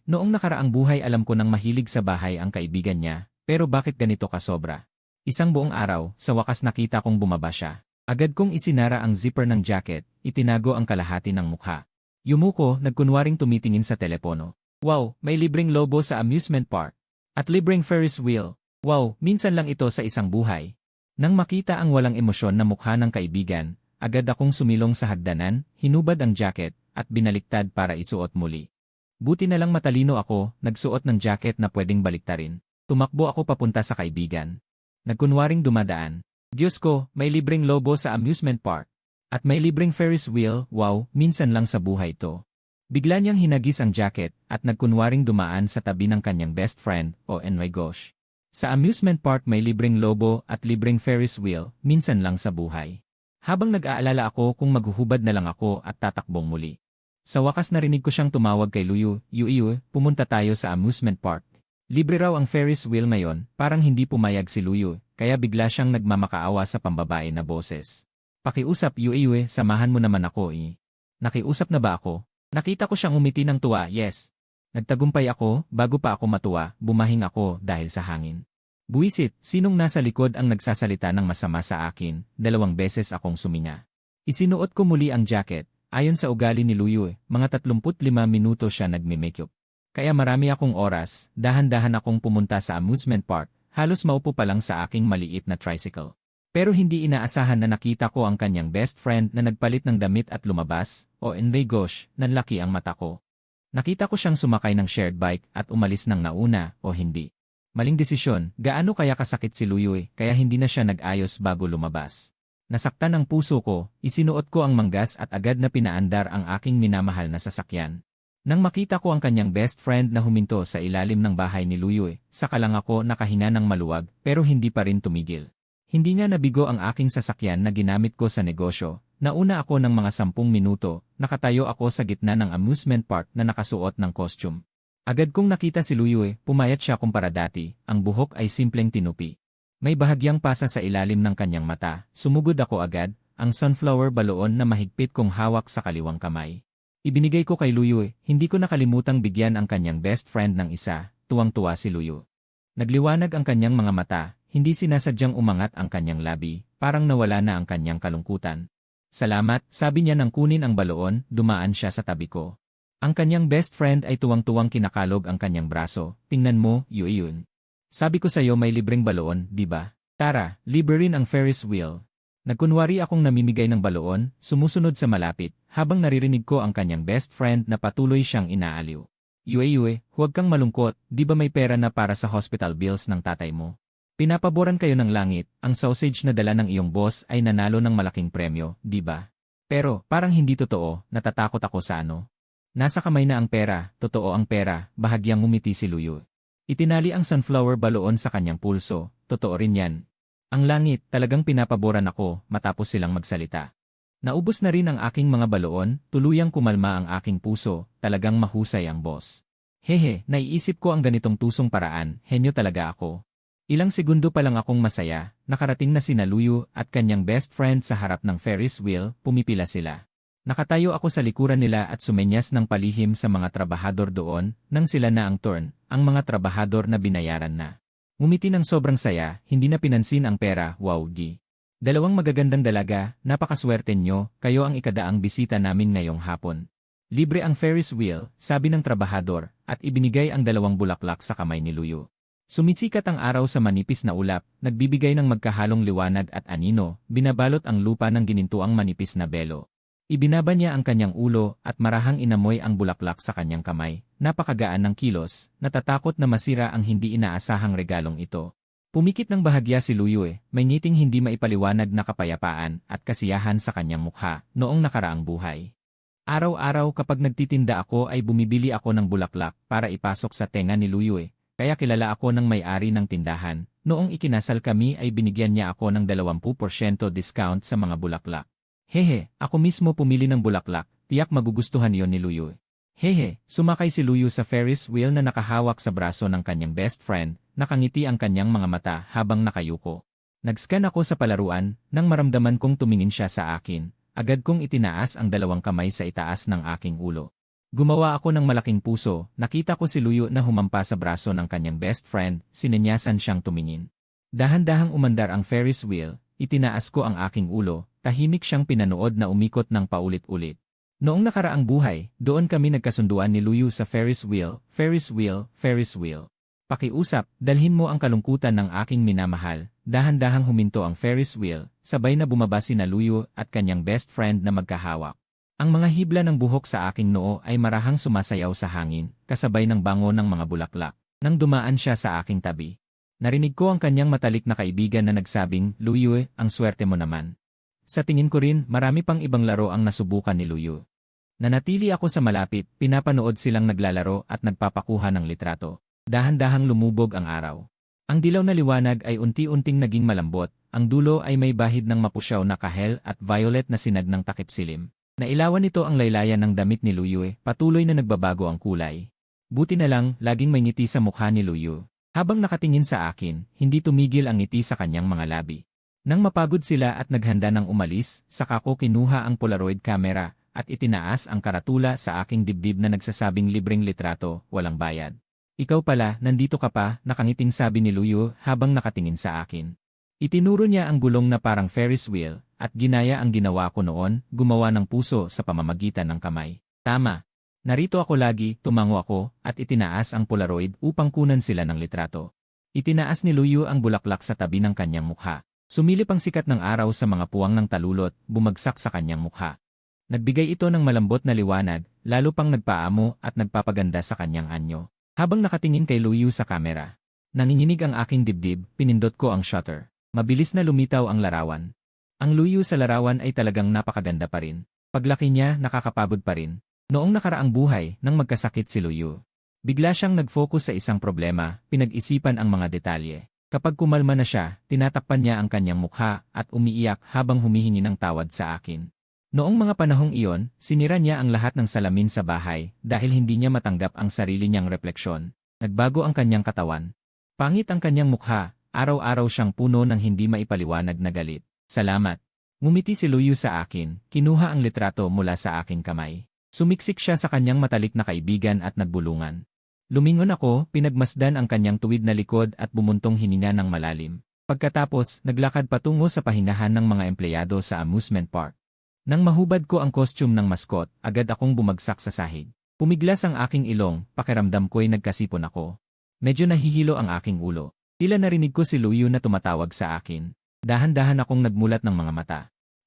Noong nakaraang buhay alam ko nang mahilig sa bahay ang kaibigan niya, pero bakit ganito kasobra? Isang buong araw, sa wakas nakita kong bumaba siya. Agad kong isinara ang zipper ng jacket, itinago ang kalahati ng mukha. Yumuko, nagkunwaring tumitingin sa telepono. Wow, may libreng lobo sa amusement park. At libreng Ferris wheel. Wow, minsan lang ito sa isang buhay. Nang makita ang walang emosyon na mukha ng kaibigan, agad akong sumilong sa hagdanan, hinubad ang jacket, at binaliktad para isuot muli. Buti na lang matalino ako, nagsuot ng jacket na pwedeng baliktarin. Tumakbo ako papunta sa kaibigan. Nagkunwaring dumadaan. Diyos ko, may libreng lobo sa amusement park. At may libreng Ferris wheel, wow, minsan lang sa buhay to. Bigla niyang hinagis ang jacket, at nagkunwaring dumaan sa tabi ng kanyang best friend, oh my gosh. Sa amusement park may libreng lobo at libreng Ferris wheel, minsan lang sa buhay. Habang nag-aalala ako kung maghuhubad na lang ako at tatakbong muli. Sa wakas narinig ko siyang tumawag kay Luyu, pumunta tayo sa amusement park. Libre raw ang Ferris wheel ngayon, parang hindi pumayag si Luyu, kaya bigla siyang nagmamakaawa sa pambabae na boses. Pakiusap samahan mo naman ako Nakiusap na ba ako? Nakita ko siyang umiti ng tuwa, yes. Nagtagumpay ako, bago pa ako matuwa, bumahing ako dahil sa hangin. Buwisit, sinong nasa likod ang nagsasalita ng masama sa akin, 2 beses akong suminga. Isinuot ko muli ang jacket, ayon sa ugali ni Luyu, mga 35 minuto siya nagme-makeup. Kaya marami akong oras, dahan-dahan akong pumunta sa amusement park, halos maupo pa lang sa aking maliit na tricycle. Pero hindi inaasahan na nakita ko ang kanyang best friend na nagpalit ng damit at lumabas, o envy gosh, nanlaki ang mata ko. Nakita ko siyang sumakay ng shared bike at umalis ng nauna, o hindi. Maling desisyon, gaano kaya kasakit si Luyoy, kaya hindi na siya nag-ayos bago lumabas. Nasaktan ang puso ko, isinuot ko ang manggas at agad na pinaandar ang aking minamahal na sasakyan. Nang makita ko ang kanyang best friend na huminto sa ilalim ng bahay ni Luyoy, saka lang ako nakahinga ng maluwag pero hindi pa rin tumigil. Hindi niya nabigo ang aking sasakyan na ginamit ko sa negosyo. Nauna ako ng mga 10 minuto, nakatayo ako sa gitna ng amusement park na nakasuot ng costume. Agad kong nakita si Luyoy, pumayat siya kumpara dati, ang buhok ay simpleng tinupi. May bahagyang pasa sa ilalim ng kanyang mata, sumugod ako agad, ang sunflower baloon na mahigpit kong hawak sa kaliwang kamay. Ibinigay ko kay Luyoy, hindi ko nakalimutang bigyan ang kanyang best friend ng isa, tuwang-tuwa si Luyoy. Nagliwanag ang kanyang mga mata, hindi sinasadyang umangat ang kanyang labi, parang nawala na ang kanyang kalungkutan. Salamat, sabi niya nang kunin ang baloon, dumaan siya sa tabi ko. Ang kanyang best friend ay tuwang-tuwang kinakalog ang kanyang braso, tingnan mo, yun. Sabi ko sa'yo may libreng baloon, di ba? Tara, libre rin ang Ferris wheel. Nagkunwari akong namimigay ng baloon, sumusunod sa malapit, habang naririnig ko ang kanyang best friend na patuloy siyang inaaliw. Yue, huwag kang malungkot, di ba may pera na para sa hospital bills ng tatay mo? Pinapaboran kayo ng langit, ang sausage na dala ng iyong boss ay nanalo ng malaking premyo, di ba? Pero, parang hindi totoo, natatakot ako sa ano. Nasa kamay na ang pera, totoo ang pera, bahagyang ngumiti si Luyo. Itinali ang sunflower baloon sa kanyang pulso, totoo rin yan. Ang langit, talagang pinapaboran ako, matapos silang magsalita. Naubos na rin ang aking mga baloon, tuluyang kumalma ang aking puso, talagang mahusay ang boss. Hehe, naiisip ko ang ganitong tusong paraan, henyo talaga ako. Ilang segundo pa lang akong masaya, nakarating na sina Luyo at kanyang best friend sa harap ng Ferris wheel, pumipila sila. Nakatayo ako sa likuran nila at sumenyas ng palihim sa mga trabahador doon, nang sila na ang turn, ang mga trabahador na binayaran na. Ngumiti ng sobrang saya, hindi na pinansin ang pera, wow gi. Dalawang magagandang dalaga, napakaswerte nyo, kayo ang ikadaang bisita namin ngayong hapon. Libre ang Ferris wheel, sabi ng trabahador, at ibinigay ang 2 bulaklak sa kamay ni Luyo. Sumisikat ang araw sa manipis na ulap, nagbibigay ng magkahalong liwanag at anino, binabalot ang lupa ng ginintuang manipis na belo. Ibinaba niya ang kanyang ulo at marahang inamoy ang bulaklak sa kanyang kamay, napakagaan ng kilos, natatakot na masira ang hindi inaasahang regalong ito. Pumikit ng bahagya si Luyo, may ngiting hindi maipaliwanag na kapayapaan at kasiyahan sa kanyang mukha noong nakaraang buhay. Araw-araw kapag nagtitinda ako ay bumibili ako ng bulaklak para ipasok sa tenga ni Luyo. Kaya kilala ako ng may-ari ng tindahan, noong ikinasal kami ay binigyan niya ako ng 20% discount sa mga bulaklak. Hehe, ako mismo pumili ng bulaklak, tiyak magugustuhan yon ni Luyo. Hehe, sumakay si Luyo sa Ferris wheel na nakahawak sa braso ng kanyang best friend, nakangiti ang kanyang mga mata habang nakayuko. Nag-scan ako sa palaruan, nang maramdaman kong tumingin siya sa akin, agad kong itinaas ang 2 kamay sa itaas ng aking ulo. Gumawa ako ng malaking puso, nakita ko si Luyo na humampa sa braso ng kanyang best friend, sinenyasan siyang tumingin. Dahan-dahang umandar ang Ferris wheel, itinaas ko ang aking ulo, tahimik siyang pinanood na umikot ng paulit-ulit. Noong nakaraang buhay, doon kami nagkasunduan ni Luyo sa Ferris wheel, Ferris wheel, Ferris wheel. Pakiusap, dalhin mo ang kalungkutan ng aking minamahal, dahan-dahang huminto ang Ferris wheel, sabay na bumaba sina Luyo at kanyang best friend na magkahawak. Ang mga hibla ng buhok sa aking noo ay marahang sumasayaw sa hangin, kasabay ng bango ng mga bulaklak. Nang dumaan siya sa aking tabi, narinig ko ang kanyang matalik na kaibigan na nagsabing, Luyo, ang swerte mo naman. Sa tingin ko rin, marami pang ibang laro ang nasubukan ni Luyo. Nanatili ako sa malapit, pinapanood silang naglalaro at nagpapakuha ng litrato. Dahan-dahang lumubog ang araw. Ang dilaw na liwanag ay unti-unting naging malambot, ang dulo ay may bahid ng mapusyaw na kahel at violet na sinag ng takip silim. Nailawan nito ang laylayan ng damit ni Luyo, patuloy na nagbabago ang kulay. Buti na lang, laging may ngiti sa mukha ni Luyo. Habang nakatingin sa akin, hindi tumigil ang ngiti sa kanyang mga labi. Nang mapagod sila at naghanda ng umalis, saka ko kinuha ang Polaroid camera at itinaas ang karatula sa aking dibdib na nagsasabing libreng litrato, walang bayad. Ikaw pala, nandito ka pa, nakangiting sabi ni Luyo habang nakatingin sa akin. Itinuro niya ang gulong na parang Ferris wheel, at ginaya ang ginawa ko noon, gumawa ng puso sa pamamagitan ng kamay. Tama. Narito ako lagi, tumango ako, at itinaas ang Polaroid upang kunan sila ng litrato. Itinaas ni Luyo ang bulaklak sa tabi ng kanyang mukha. Sumilip ang sikat ng araw sa mga puwang ng talulot, bumagsak sa kanyang mukha. Nagbigay ito ng malambot na liwanag, lalo pang nagpaamo at nagpapaganda sa kanyang anyo. Habang nakatingin kay Luyu sa kamera, nanginginig ang aking dibdib, pinindot ko ang shutter. Mabilis na lumitaw ang larawan. Ang Luyu sa larawan ay talagang napakaganda pa rin. Paglaki niya, nakakapagod pa rin. Noong nakaraang buhay, nang magkasakit si Luyu, bigla siyang nag-focus sa isang problema, pinag-isipan ang mga detalye. Kapag kumalma na siya, tinatakpan niya ang kanyang mukha at umiiyak habang humihingi ng tawad sa akin. Noong mga panahong iyon, sinira niya ang lahat ng salamin sa bahay dahil hindi niya matanggap ang sarili niyang refleksyon. Nagbago ang kanyang katawan. Pangit ang kanyang mukha, araw-araw siyang puno ng hindi maipaliwanag na galit. Salamat. Ngumiti si Luyu sa akin, kinuha ang litrato mula sa aking kamay. Sumiksik siya sa kanyang matalik na kaibigan at nagbulungan. Lumingon ako, pinagmasdan ang kanyang tuwid na likod at bumuntong hininga ng malalim. Pagkatapos, naglakad patungo sa pahingahan ng mga empleyado sa amusement park. Nang mahubad ko ang costume ng mascot, agad akong bumagsak sa sahig. Pumiglas ang aking ilong, pakiramdam ko'y nagkasipon ako. Medyo nahihilo ang aking ulo. Tila narinig ko si Luyu na tumatawag sa akin. Dahan-dahan akong nagmulat ng mga mata.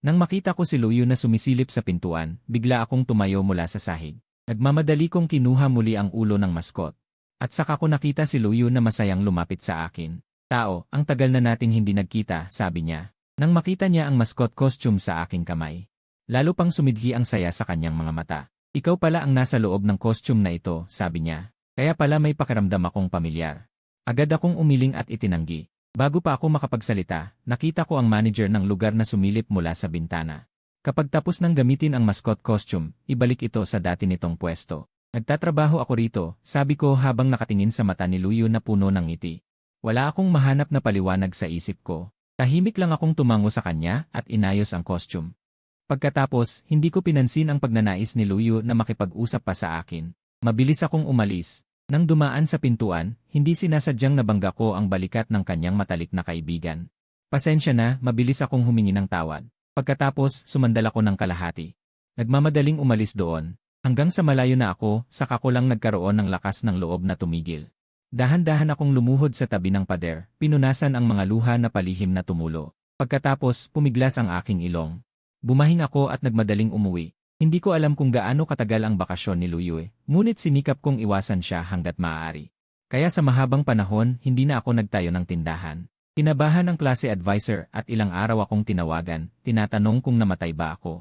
Nang makita ko si Luyu na sumisilip sa pintuan, bigla akong tumayo mula sa sahig. Nagmamadali kong kinuha muli ang ulo ng mascot. At saka ko nakita si Luyu na masayang lumapit sa akin. Tao, ang tagal na nating hindi nagkita, sabi niya. Nang makita niya ang mascot costume sa aking kamay, lalo pang sumidhi ang saya sa kanyang mga mata. Ikaw pala ang nasa loob ng costume na ito, sabi niya. Kaya pala may pakiramdam akong pamilyar. Agad akong umiling at itinanggi. Bago pa ako makapagsalita, nakita ko ang manager ng lugar na sumilip mula sa bintana. Kapag tapos nang gamitin ang mascot costume, ibalik ito sa dati nitong pwesto. Nagtatrabaho ako rito, sabi ko habang nakatingin sa mata ni Luyu na puno ng ngiti. Wala akong mahanap na paliwanag sa isip ko. Tahimik lang akong tumango sa kanya at inayos ang costume. Pagkatapos, hindi ko pinansin ang pagnanais ni Luyu na makipag-usap pa sa akin. Mabilis akong umalis. Nang dumaan sa pintuan, hindi sinasadyang nabangga ko ang balikat ng kanyang matalik na kaibigan. Pasensya na, mabilis akong humingi ng tawad. Pagkatapos, sumandal ako ng kalahati. Nagmamadaling umalis doon. Hanggang sa malayo na ako, saka ko lang nagkaroon ng lakas ng loob na tumigil. Dahan-dahan akong lumuhod sa tabi ng pader, pinunasan ang mga luha na palihim na tumulo. Pagkatapos, pumiglas ang aking ilong. Bumahing ako at nagmadaling umuwi. Hindi ko alam kung gaano katagal ang bakasyon ni Luyu, ngunit sinikap kong iwasan siya hanggat maaari. Kaya sa mahabang panahon, hindi na ako nagtayo ng tindahan. Kinabahan ng klase advisor at ilang araw akong tinawagan, tinatanong kung namatay ba ako.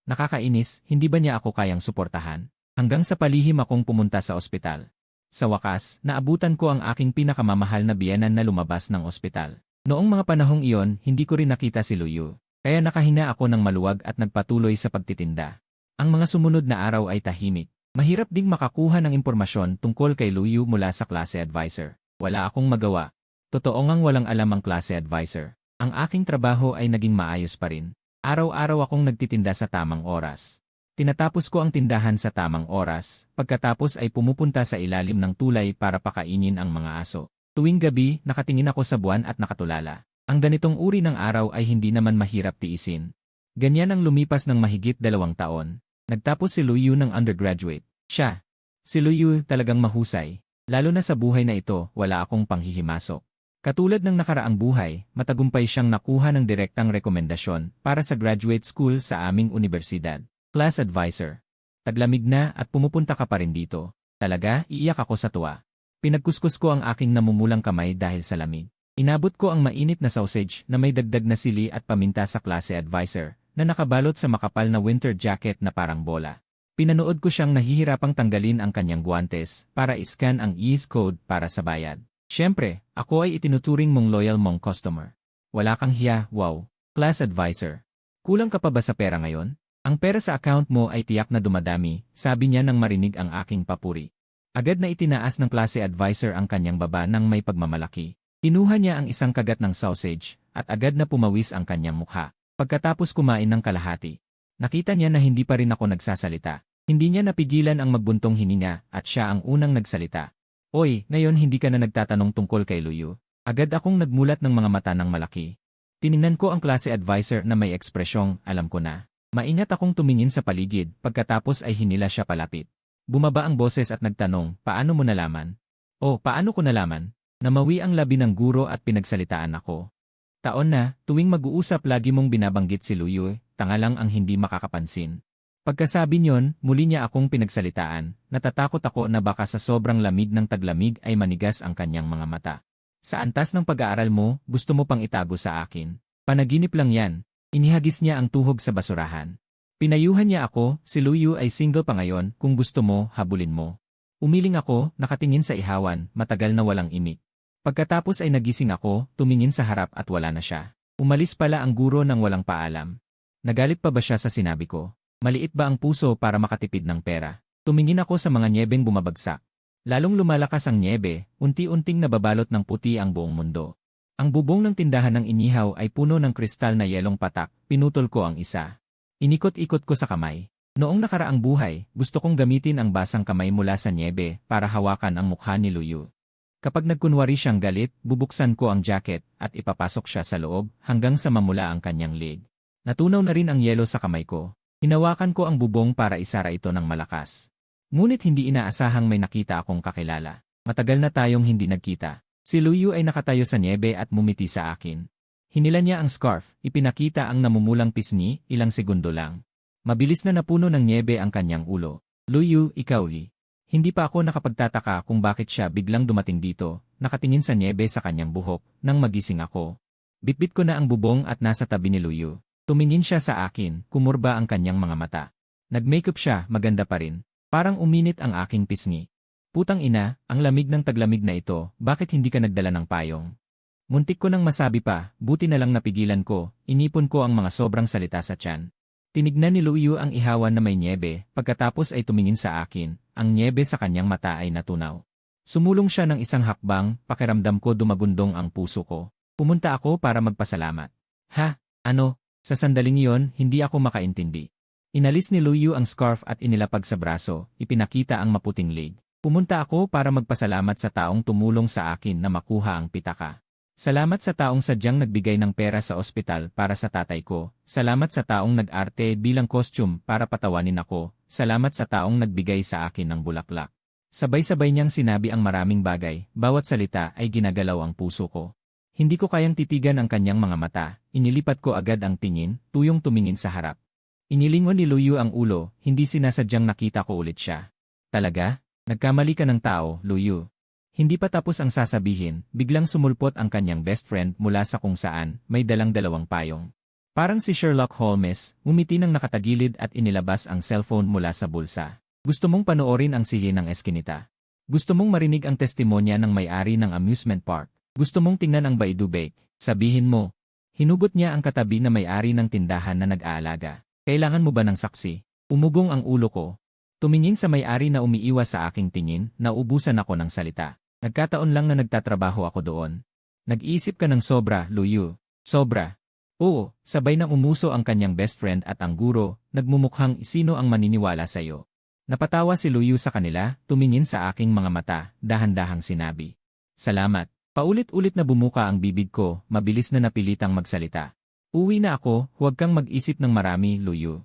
Nakakainis, hindi ba niya ako kayang suportahan? Hanggang sa palihim akong pumunta sa ospital. Sa wakas, naabutan ko ang aking pinakamamahal na biyenan na lumabas ng ospital. Noong mga panahong iyon, hindi ko rin nakita si Luyu. Kaya nakahinga ako ng maluwag at nagpatuloy sa pagtitinda. Ang mga sumunod na araw ay tahimik. Mahirap ding makakuha ng impormasyon tungkol kay Luyu mula sa klase advisor. Wala akong magawa. Totoo ngang walang alam ang klase advisor. Ang aking trabaho ay naging maayos pa rin. Araw-araw akong nagtitinda sa tamang oras. Tinatapos ko ang tindahan sa tamang oras, pagkatapos ay pumupunta sa ilalim ng tulay para pakainin ang mga aso. Tuwing gabi, nakatingin ako sa buwan at nakatulala. Ang ganitong uri ng araw ay hindi naman mahirap tiisin. Ganyan ang lumipas ng mahigit 2 taon. Nagtapos si Luyu ng undergraduate. Siya. Si Luyu talagang mahusay. Lalo na sa buhay na ito, wala akong panghihimasok. Katulad ng nakaraang buhay, matagumpay siyang nakuha ng direktang rekomendasyon para sa graduate school sa aming universidad. Class advisor. Taglamig na at pumupunta ka pa rin dito. Talaga, iiyak ako sa tuwa. Pinagkuskus ko ang aking namumulang kamay dahil sa lamig. Inabot ko ang mainit na sausage na may dagdag na sili at paminta sa klase advisor, na nakabalot sa makapal na winter jacket na parang bola. Pinanood ko siyang nahihirapang tanggalin ang kanyang guwantes para iscan ang EAS code para sa bayad. Siyempre, ako ay itinuturing mong loyal mong customer. Wala kang hiya, wow. Class advisor. Kulang ka pa ba sa pera ngayon? Ang pera sa account mo ay tiyak na dumadami, sabi niya nang marinig ang aking papuri. Agad na itinaas ng klase advisor ang kanyang baba ng may pagmamalaki. Kinuha niya ang isang kagat ng sausage, at agad na pumawis ang kanyang mukha. Pagkatapos kumain ng kalahati, nakita niya na hindi pa rin ako nagsasalita. Hindi niya napigilan ang magbuntong hininga at siya ang unang nagsalita. Oy, ngayon hindi ka na nagtatanong tungkol kay Luyu. Agad akong nagmulat ng mga mata ng malaki. Tiningnan ko ang klase advisor na may ekspresyong, alam ko na. Maingat akong tumingin sa paligid, pagkatapos ay hinila siya palapit. Bumaba ang boses at nagtanong, paano mo nalaman? O, paano ko nalaman? Namawi ang labi ng guro at pinagsalitaan ako. Taon na, tuwing mag-uusap lagi mong binabanggit si Luyu, tanga lang ang hindi makakapansin. Pagkasabi niyon, muli niya akong pinagsalitaan, natatakot ako na baka sa sobrang lamig ng taglamig ay manigas ang kanyang mga mata. Sa antas ng pag-aaral mo, gusto mo pang itago sa akin. Panaginip lang yan. Inihagis niya ang tuhog sa basurahan. Pinayuhan niya ako, si Luyu ay single pa ngayon, kung gusto mo, habulin mo. Umiling ako, nakatingin sa ihawan, matagal na walang imik. Pagkatapos ay nagising ako, tumingin sa harap at wala na siya. Umalis pala ang guro nang walang paalam. Nagalit pa ba siya sa sinabi ko? Maliit ba ang puso para makatipid ng pera? Tumingin ako sa mga nyebeng bumabagsak. Lalong lumalakas ang nyebe, unti-unting nababalot ng puti ang buong mundo. Ang bubong ng tindahan ng inihaw ay puno ng kristal na yelong patak, pinutol ko ang isa. Inikot-ikot ko sa kamay. Noong nakaraang buhay, gusto kong gamitin ang basang kamay mula sa nyebe para hawakan ang mukha ni Luyu. Kapag nagkunwari siyang galit, bubuksan ko ang jacket at ipapasok siya sa loob hanggang sa mamula ang kanyang leg. Natunaw na rin ang yelo sa kamay ko. Hinawakan ko ang bubong para isara ito ng malakas. Ngunit hindi inaasahang may nakita akong kakilala. Matagal na tayong hindi nagkita. Si Luyu ay nakatayo sa nyebe at mumiti sa akin. Hinila niya ang scarf, ipinakita ang namumulang pisngi, ilang segundo lang. Mabilis na napuno ng nyebe ang kanyang ulo. Luyu, ikaw li. Hindi pa ako nakapagtataka kung bakit siya biglang dumating dito, nakatingin sa nyebe sa kanyang buhok, nang magising ako. Bitbit ko na ang bubong at nasa tabi ni Luyu. Tumingin siya sa akin, kumurba ang kanyang mga mata. Nag-makeup siya, maganda pa rin. Parang uminit ang aking pisngi. Putang ina, ang lamig ng taglamig na ito, bakit hindi ka nagdala ng payong? Muntik ko nang masabi pa, buti na lang napigilan ko, inipon ko ang mga sobrang salita sa tiyan. Tinignan ni Luyu ang ihawan na may nyebe, pagkatapos ay tumingin sa akin, ang nyebe sa kanyang mata ay natunaw. Sumulong siya ng isang hakbang, pakiramdam ko dumagundong ang puso ko. Pumunta ako para magpasalamat. Ha? Ano? Sa sandaling iyon, hindi ako makaintindi. Inalis ni Luyu ang scarf at inilapag sa braso, ipinakita ang maputing leg. Pumunta ako para magpasalamat sa taong tumulong sa akin na makuha ang pitaka. Salamat sa taong sadyang nagbigay ng pera sa ospital para sa tatay ko. Salamat sa taong nag-arte bilang costume para patawanin ako. Salamat sa taong nagbigay sa akin ng bulaklak. Sabay-sabay niyang sinabi ang maraming bagay, bawat salita ay ginagalaw ang puso ko. Hindi ko kayang titigan ang kanyang mga mata, inilipat ko agad ang tingin, tuyong tumingin sa harap. Inilingon ni Luyu ang ulo, hindi sinasadyang nakita ko ulit siya. Talaga? Nagkamali ka ng tao, Luyu. Hindi pa tapos ang sasabihin, biglang sumulpot ang kanyang best friend mula sa kung saan, may dalang dalawang payong. Parang si Sherlock Holmes, umiti ng nakatagilid at inilabas ang cellphone mula sa bulsa. Gusto mong panoorin ang sige ng eskinita. Gusto mong marinig ang testimonya ng may-ari ng amusement park. Gusto mong tingnan ang baidubek, sabihin mo. Hinugot niya ang katabi na may-ari ng tindahan na nag-aalaga. Kailangan mo ba ng saksi? Umugong ang ulo ko. Tumingin sa may-ari na umiiwas sa aking tingin, naubusan ako ng salita. Nagkataon lang na nagtatrabaho ako doon. Nag-iisip ka ng sobra, Luyu. Sobra. Oo, sabay nang umuso ang kanyang best friend at ang guro, nagmumukhang sino ang maniniwala sa'yo. Napatawa si Luyu sa kanila, tumingin sa aking mga mata, dahan-dahang sinabi. Salamat. Paulit-ulit na bumuka ang bibig ko, mabilis na napilitang magsalita. Uwi na ako, huwag kang mag-isip ng marami, Luyu.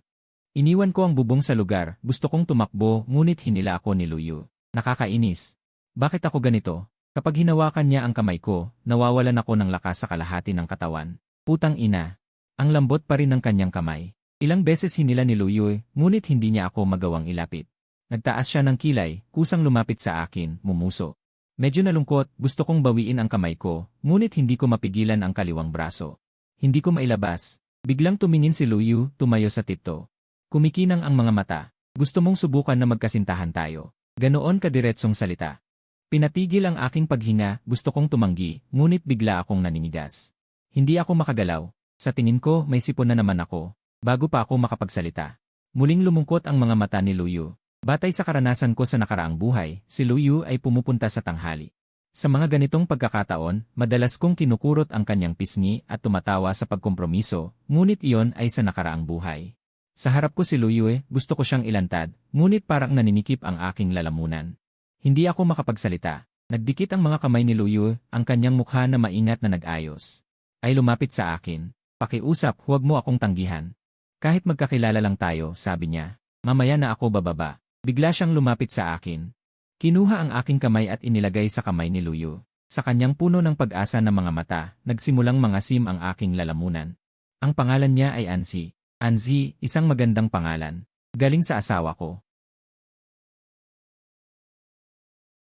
Iniwan ko ang bubong sa lugar, gusto kong tumakbo, ngunit hinila ako ni Luyu. Nakakainis. Bakit ako ganito? Kapag hinawakan niya ang kamay ko, nawawalan ako ng lakas sa kalahati ng katawan. Putang ina. Ang lambot pa rin ng kanyang kamay. Ilang beses hinila ni Luyu, ngunit hindi niya ako magawang ilapit. Nagtaas siya ng kilay, kusang lumapit sa akin, mumuso. Medyo nalungkot, gusto kong bawiin ang kamay ko, ngunit hindi ko mapigilan ang kaliwang braso. Hindi ko mailabas. Biglang tumingin si Luyu, tumayo sa tipto. Kumikinang ang mga mata. Gusto mong subukan na magkasintahan tayo. Ganoon kadiretsong salita. Pinatigil ang aking paghinga, gusto kong tumanggi, ngunit bigla akong naninigas. Hindi ako makagalaw. Sa tingin ko, may sipon na naman ako. Bago pa ako makapagsalita. Muling lumungkot ang mga mata ni Luyu. Batay sa karanasan ko sa nakaraang buhay, si Luyu ay pumupunta sa tanghali. Sa mga ganitong pagkakataon, madalas kong kinukurot ang kanyang pisngi at tumatawa sa pagkompromiso, ngunit iyon ay sa nakaraang buhay. Sa harap ko si Luyu, gusto ko siyang ilantad, ngunit parang naninikip ang aking lalamunan. Hindi ako makapagsalita. Nagdikit ang mga kamay ni Luyu, ang kanyang mukha na maingat na nag-ayos. Ay lumapit sa akin. Pakiusap, huwag mo akong tanggihan. Kahit magkakilala lang tayo, sabi niya. Mamaya na ako bababa. Bigla siyang lumapit sa akin. Kinuha ang aking kamay at inilagay sa kamay ni Luyu. Sa kanyang puno ng pag-asa ng mga mata, nagsimulang mangasim ang aking lalamunan. Ang pangalan niya ay Anzi. Anzi, isang magandang pangalan. Galing sa asawa ko.